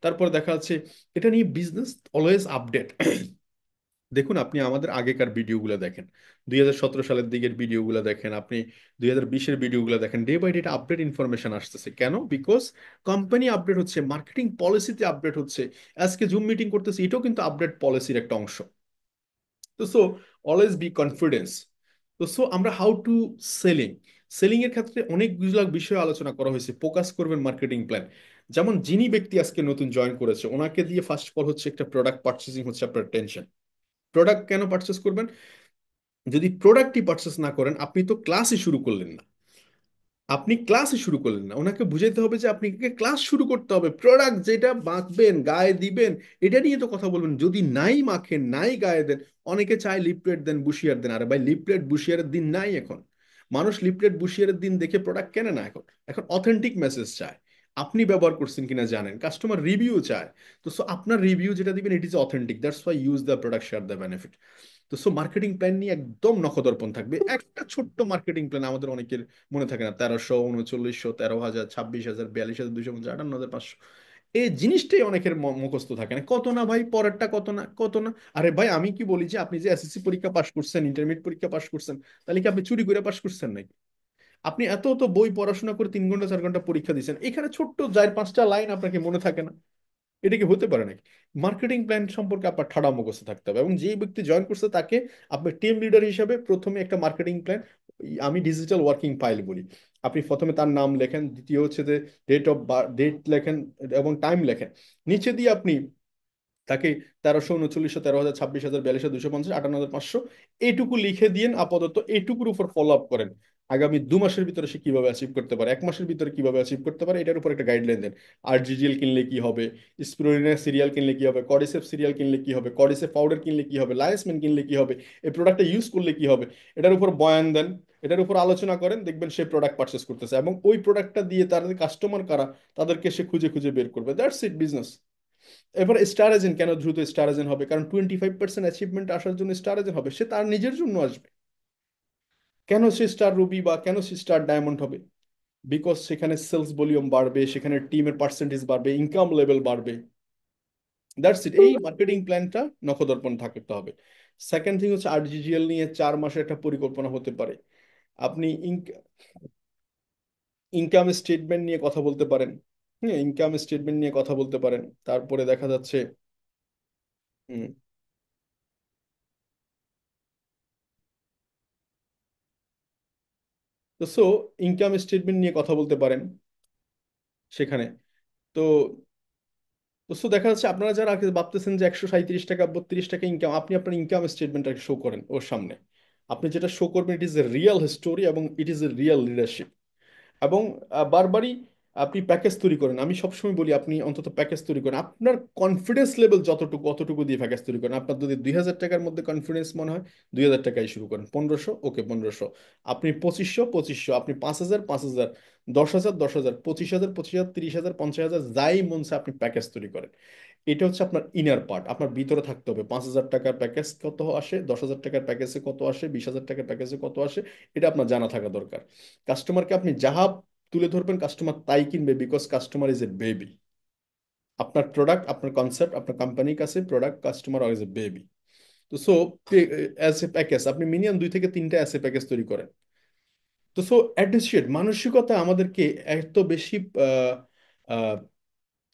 তারপর দেখা যাচ্ছে এটা নিয়ে বিজনেস অলওয়েজ আপডেট। দেখুন, আপনি আমাদের আগেকার ভিডিওগুলো দেখেন, 2017 সালের দিকের ভিডিওগুলো দেখেন, আপনি 2020-এর ভিডিওগুলো দেখেন, day by day update information আসতেছে। কেন? বিকজ কোম্পানি আপডেট হচ্ছে, মার্কেটিং পলিসিতে আপডেট হচ্ছে। আজকে জুম মিটিং করতেছে, এটাও কিন্তু আপডেট পলিসির একটা অংশ। তো সো অলওয়েজ বি কনফিডেন্স। তো সো আমরা হাউ টু সেলিং, সেলিং এর ক্ষেত্রে অনেকগুলো বিষয় আলোচনা করা হয়েছে। ফোকাস করবেন মার্কেটিং প্ল্যান। যেমন যিনি ব্যক্তি আজকে নতুন জয়েন করেছে, ওনাকে দিয়ে ফার্স্ট অফ অল হচ্ছে একটা প্রোডাক্ট পারচেসিং হচ্ছে আপনার টেনশন। প্রোডাক্ট কেন পারচেস করবেন? যদি প্রোডাক্টই পারচেস না করেন, আপনি তো ক্লাসই শুরু করলেন না। আপনি ক্লাসই শুরু করলেন না, ওনাকে বুঝাইতে হবে যে আপনি ক্লাস শুরু করতে হবে, প্রোডাক্ট যেটা মাখবেন গায়ে দিবেন এটা নিয়ে তো কথা বলবেন। যদি নাই মাখেন নাই গায়ে দেন, অনেকে চায় লিপলেট দেন বুশিয়ার দেন, আরে ভাই লিপলেট বুশিয়ারের দিন নাই এখন। মানুষ লিপলেট বুশিয়ারের দিন দেখে প্রোডাক্ট কেনে না এখন, এখন অথেন্টিক মেসেজ চায়। আপনি ব্যবহার করছেন কিনা জানেন, কাস্টমার রিভিউ চায়। তো সো আপনার রিভিউ যেটা দিবেন it is authentic, that's why use the product share the benefit. তো সো মার্কেটিং প্ল্যান নিয়ে একদম নখদর্পণ থাকবে। একটা ছোট্ট মার্কেটিং প্ল্যান আমাদের অনেকের মনে থাকে না, 1300, 3900, 13,000, 26,000, 42,000, 250, 58,500, এই জিনিসটাই অনেকের মুখস্থ থাকে না। কত না ভাই, পরেরটা কত না, কত না। আরে ভাই আমি কি বলি যে আপনি যে এসএসসি পরীক্ষা পাশ করছেন, ইন্টারমিডিয়েট পরীক্ষা পাশ করছেন, তাহলে কি আপনি চুরি করে পাশ করছেন নাকি? আপনি এত তো বই পড়াশোনা করে 3 ঘন্টা 4 ঘন্টা পরীক্ষা দিচ্ছেন, এখানে ছোট্ট 4-5টা লাইন আপনাকে মনে থাকে না? এটা কি হতে পারে নাকি? মার্কেটিং প্ল্যান সম্পর্কে আপনার ঠাড়া মুখস্থ থাকতে হবে, এবং যেই ব্যক্তি জয়েন করছে তাকে আপনার টিম লিডার হিসেবে প্রথমে একটা মার্কেটিং প্ল্যান, আমি ডিজিটাল ওয়ার্কিং ফাইল বলি, আপনি প্রথমে তার নাম লেখেন, দ্বিতীয় হচ্ছে যে ডেট লেখেন এবং টাইম লেখেন, নিচে দিয়ে আপনি তাকে 1300, 3900, 13,000, 26,000, 42,000, 250, 58,500 এইটুকু লিখে দিন। আপাতত এইটুকুর উপর ফলো আপ করেন, আগামী 2 মাসের ভিতরে সে কিভাবে অ্যাচিভ করতে পারে, 1 মাসের ভিতরে কিভাবে অ্যাচিভ করতে পারে, এটার উপর একটা গাইডলাইন দেন। আর জিজিএল কিনলে কি হবে, স্পিরুলিনা সিরিয়াল কিনলে কি হবে, কডিসেপ সিরিয়াল কিনলে কি হবে, কডিসেপ পাউডার কিনলে কি হবে, লায়াসমেন কিনলে কি হবে, এই প্রোডাক্টটা ইউজ করলে কি হবে, এটার উপর বয়ান দেন, এটার উপর আলোচনা করেন, দেখবেন সে প্রোডাক্ট পারচেস করতেছে, এবং ওই প্রোডাক্টটা দিয়ে তার কাস্টমার কারা তাদেরকে সে খুঁজে খুঁজে বের করবে। That's it business. এবার স্টার এজেন্ট কেন দ্রুত স্টার এজেন্ট হবে? কারণ 25% অ্যাচিভমেন্ট আসার জন্য স্টার এজেন্ট হবে, সে তার নিজের জন্য আসবে। কেন সে স্টার রুবি বা কেন সে স্টার ডায়মন্ড হবে? বিকজ সেখানে সেলস ভলিউম বাড়বে, সেখানে টিমের পার্সেন্টেজ বাড়বে, ইনকাম লেভেল বাড়বে। That's it. এই মার্কেটিং প্ল্যানটা নখদর্পণ থাকতে হবে। সেকেন্ড থিং হচ্ছে আরজিজিএল নিয়ে 4 মাসের একটা পরিকল্পনা হতে পারে। আপনি ইনকাম স্টেটমেন্ট নিয়ে কথা বলতে পারেন। হ্যাঁ, ইনকাম স্টেটমেন্ট নিয়ে কথা বলতে পারেন। তারপরে দেখা যাচ্ছে হুম, তো সো ইনকাম স্টেটমেন্ট নিয়ে কথা বলতে পারেন সেখানে। তো তো সো দেখা যাচ্ছে আপনারা যারা আগে ভাবতেছেন যে 137 টাকা 32 টাকা ইনকাম, আপনি আপনার ইনকাম স্টেটমেন্টটাকে শো করেন ওর সামনে। আপনি যেটা শো করবেন it is a real story এবং it is a real leadership. এবং বারবারই আপনি প্যাকেজ তৈরি করেন। আমি সবসময় বলি আপনি অন্তত প্যাকেজ তৈরি করেন, আপনার কনফিডেন্স লেভেল যতটুকু অতটুকু দিয়ে প্যাকেজ তৈরি করেন। আপনার যদি 2,000 টাকার মধ্যে কনফিডেন্স মনে হয়, 2,000 টাকায় শুরু করেন। 1500, ওকে 1500। আপনি 2500, 2500। আপনি 5,000, 5,000। 10,000, 10,000। 25,000, 25,000। 30,000, 50,000, যাই মনসে আপনি প্যাকেজ তৈরি করেন। এটা হচ্ছে আপনার ইনার পার্ট, আপনার ভিতরে থাকতে হবে। 5,000 টাকার প্যাকেজ কত আসে, 10,000 টাকার প্যাকেজে কত আসে, 20,000 টাকার প্যাকেজে কত আসে, এটা আপনার জানা থাকা দরকার। কাস্টমারকে আপনি যাহা তুলে ধরবেন কাস্টমার তাই কিনবে, because customer is a baby. আপনার প্রোডাক্ট, আপনার কনসেপ্ট, আপনার কোম্পানির কাছে product, customer is a baby. তো সো অ্যাজ এ প্যাকেজ আপনি মিনিমাম 2 থেকে 3টা অ্যাজ এ প্যাকেজ তৈরি করেন। তো সো অ্যাডিশিয়েট মানসিকতা আমাদেরকে এত বেশি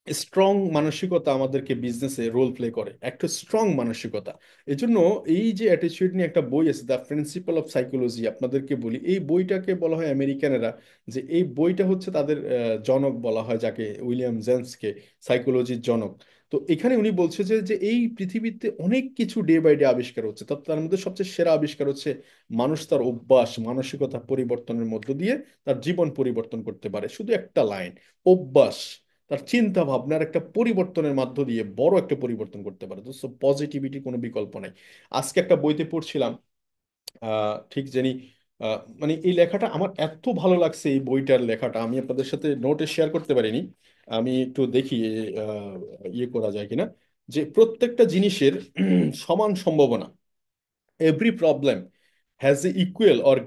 স্ট্রং মানসিকতা আমাদেরকে বিজনেসে রোল প্লে করে, একটা স্ট্রং মানসিকতা। এই জন্য এই যে অ্যাটিটিউড নিয়ে একটা বই আছে দ্য প্রিন্সিপাল অফ সাইকোলজি, আপনাদেরকে বলি এই বইটাকে বলা হয় আমেরিকানেরা, যে এই বইটা হচ্ছে তাদের জনক বলা হয় যাকে, উইলিয়াম জেমসকে, সাইকোলজির জনক। তো এখানে উনি বলছে যে যে এই পৃথিবীতে অনেক কিছু ডে বাই ডে আবিষ্কার হচ্ছে, তার মধ্যে সবচেয়ে সেরা আবিষ্কার হচ্ছে মানুষ তার অভ্যাস মানসিকতা পরিবর্তনের মধ্য দিয়ে তার জীবন পরিবর্তন করতে পারে। শুধু একটা লাইন, অভ্যাস, তার চিন্তা ভাবনার একটা পরিবর্তনের মাধ্য দিয়ে বড় একটা পরিবর্তন করতে পারে। তো পজিটিভিটির কোনো বিকল্প নাই। আজকে একটা বইতে পড়ছিলাম, ঠিক জানি, মানে এই লেখাটা আমার এত ভালো লাগছে, এই বইটার লেখাটা আমি আপনাদের সাথে নোটে শেয়ার করতে পারিনি। আমি একটু দেখি ইয়ে করা যায় কিনা, যে প্রত্যেকটা জিনিসের সমান সম্ভাবনা, every problem has a equal or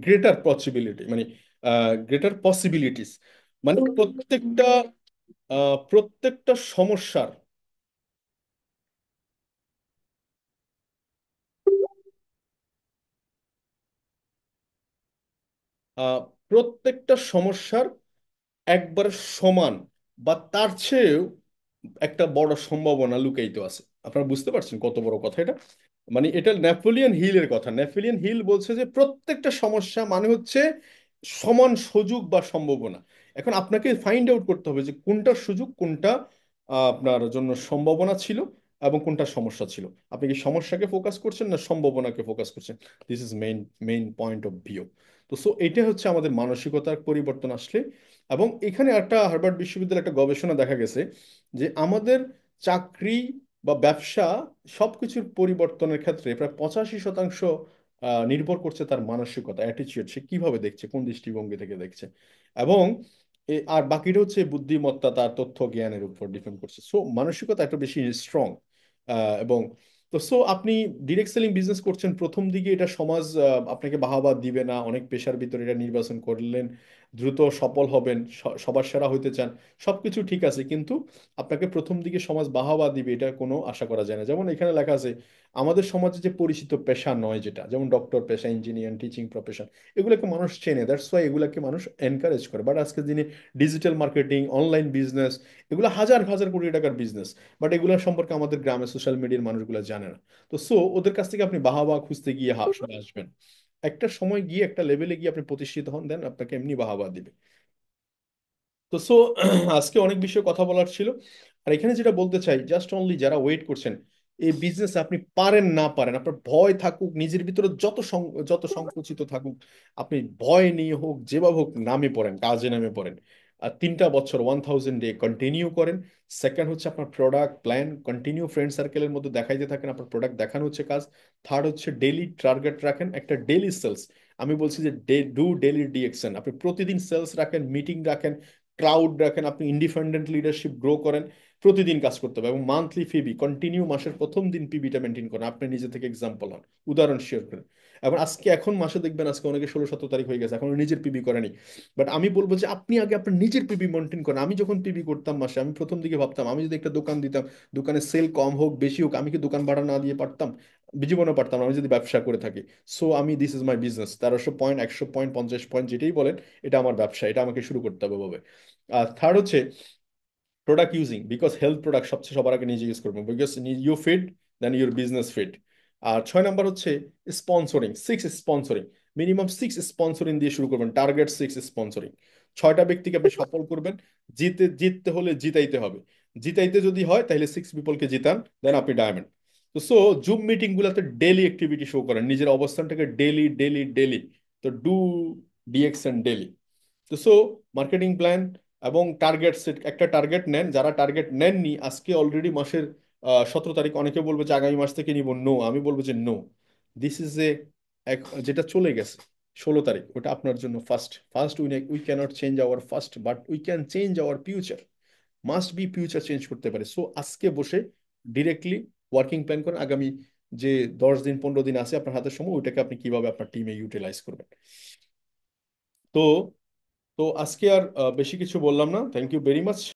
greater possibility, মানে গ্রেটার পসিবিলিটিস। মানে প্রত্যেকটা সমস্যার আহ, প্রত্যেকটা সমস্যার একবার সমান বা তার চেয়েও একটা বড় সম্ভাবনা লুকায়িত আছে। আপনারা বুঝতে পারছেন কত বড় কথা এটা? মানে এটা নেপোলিয়ন হিলের কথা। নেপোলিয়ন হিল বলছে যে প্রত্যেকটা সমস্যা মানে হচ্ছে সমান সুযোগ বা সম্ভাবনা। এখন আপনাকে ফাইন্ড আউট করতে হবে যে কোনটা সুযোগ, কোনটা আপনার জন্য সম্ভাবনা ছিল, এবং কোনটা সমস্যা ছিল। আপনি কি সমস্যাকে ফোকাস করছেন না সম্ভাবনাকে ফোকাস করছেন? This is main point of view. তো সো এটা হচ্ছে আমাদের মানসিকতার পরিবর্তন আসলে। এবং এখানে একটা হার্ভার্ড বিশ্ববিদ্যালয়ের একটা গবেষণা দেখা গেছে যে আমাদের চাকরি বা ব্যবসা সবকিছুর পরিবর্তনের ক্ষেত্রে প্রায় 85% নির্ভর করছে তার মানসিকতা, অ্যাটিচিউড, সে কিভাবে দেখছে, কোন দৃষ্টিভঙ্গি থেকে দেখছে। এবং আর বাকিটা হচ্ছে বুদ্ধিমত্তা, তার তথ্য জ্ঞানের উপর ডিপেন্ড করছে। সো মানসিকতা এত বেশি স্ট্রং। এবং তো সো আপনি ডিরেক্ট সেলিং বিজনেস করছেন, প্রথম দিকে এটা সমাজ আপনাকে বাহাবা দিবে না, অনেক পেশার ভিতরে এটা নির্বাচন করলেন, দ্রুত সফল হবেন, সবার সেরা হইতে চান, সবকিছু ঠিক আছে, কিন্তু আপনাকে প্রথম দিকে সমাজ বাহাবা দিবে এটা কোনো আশা করা যায় না। যেমন এখানে লেখা আছে আমাদের সমাজে যে পরিচিত পেশা নয়, যেটা যেমন ডক্টর পেশা, ইঞ্জিনিয়ার, টিচিং প্রফেশন, এগুলোকে মানুষ চেনে, দ্যাটস ওয়াই এগুলোকে মানুষ এনকারেজ করে। বাট আজকের দিনে ডিজিটাল মার্কেটিং, অনলাইন বিজনেস, এগুলো হাজার হাজার কোটি টাকার বিজনেস, বাট এগুলো সম্পর্কে আমাদের গ্রামে সোশ্যাল মিডিয়ার মানুষগুলো জানে না। তো সো ওদের কাছ থেকে আপনি বাহাবা খুঁজতে গিয়ে আসলে আসবেন, একটা সময় গিয়ে একটা লেভেলে গিয়ে আপনি প্রতিষ্ঠিত হন, দেন আপনাকে এমনি বাহাবা দিবে। তো সো আজকে অনেক বিষয়ে কথা বলার ছিল। আর এখানে যেটা বলতে চাই, জাস্ট অনলি যারা ওয়েট করছেন এই বিজনেস আপনি পারেন না পারেন, আপনার ভয় থাকুক নিজের ভিতরে, যত সংকুচিত থাকুক, আপনি ভয় নিয়ে হোক যেভাবে হোক নামে পড়েন, কাজে নামে পড়েন। আর 3টা বছর 1000 ডে কন্টিনিউ করেন। সেকেন্ড হচ্ছে আপনার প্রোডাক্ট প্ল্যান কন্টিনিউ ফ্রেন্ড সার্কেলের মধ্যে দেখাইতে থাকেন, আপনার প্রোডাক্ট দেখানো হচ্ছে কাজ। থার্ড হচ্ছে ডেইলি টার্গেট রাখেন, একটা ডেইলি সেলস। আমি বলছি যে ডু ডেইলি ডিএকশন, আপনি প্রতিদিন সেলস রাখেন, মিটিং রাখেন, ক্রাউড রাখেন, আপনি ইন্ডিপেন্ডেন্ট লিডারশিপ গ্রো করেন। প্রতিদিন কাজ করতে হবে এবং মান্থলি পিবি কন্টিনিউ, মাসের প্রথম দিন পিবিটা মেনটেন করেন, আপনি নিজে থেকে এক্সাম্পল হন, উদাহরণ শেয়ার করেন। এবং এখন মাসে দেখবেন আজকে অনেকে 16-17 তারিখ হয়ে গেছে এখন নিজের পিবি করেনি। বাট আমি বলবো যে আপনি আগে আপনার নিজের পিবি মেনটেন করেন। আমি যখন পিবি করতাম মাসে, আমি প্রথম দিকে ভাবতাম আমি যদি একটা দোকান দিতাম, দোকানে সেল কম হোক বেশি হোক, আমি কি দোকান ভাড়া না দিয়ে পারতাম? জীবনও পারতাম না, আমি যদি ব্যবসা করে থাকি। সো আমি, this is my business, 1300 point, 100 point, 50 point, যেটাই বলেন, এটা আমার ব্যবসা, এটা আমাকে শুরু করতে হবে ভাবে। আর থার্ড হচ্ছে product using, because health product সবচেয়ে সবার আগে নিজে ইউজ করবো, because you fit then your business fit. আর 6 নম্বর হচ্ছে স্পন্সরিং, 6 স্পন্সরিং, মিনিমাম 6 স্পন্সরিং দিয়ে শুরু করবেন, টার্গেট 6 স্পন্সরিং। 6টা ব্যক্তিকে আপনি সফল করবেন। জিততে হলে জিতাইতে হবে, জিতাইতে যদি হয় তাহলে 6 পিপলকে জিতান, দেন আপনি ডায়মন্ড। তো সো জুম মিটিং গুলাতে ডেলি অ্যাক্টিভিটি শো করেন, নিজের অবস্থানটাকে ডেলি ডেলি ডেলি। তো ডু ডিএক্সএন ডেলি। তো সো মার্কেটিং প্ল্যান এবং টার্গেট সেট, একটা টার্গেট নেন, যারা টার্গেট নেননি আজকে অলরেডি মাসের 17 তারিখ, অনেকে বলবে যে আগামী মাস থেকে নিব, নো, আমি বলবো যে নো, দিস ইজ এ, যেটা চলে গেছে 16 তারিখ, ওটা আপনার জন্য first first. We cannot change our first, but we can change our future. Must be future চেঞ্জ করতে পারে। সো আজকে বসে ডিরেক্টলি ওয়ার্কিং প্ল্যান করেন, আগামী যে 10 দিন 15 দিন আছে আপনার হাতের সময়, ওইটাকে আপনি কিভাবে আপনার টিমে ইউটিলাইজ করবেন। তো তো আজকে আর বেশি কিছু বললাম না, থ্যাংক ইউ ভেরি মাচ।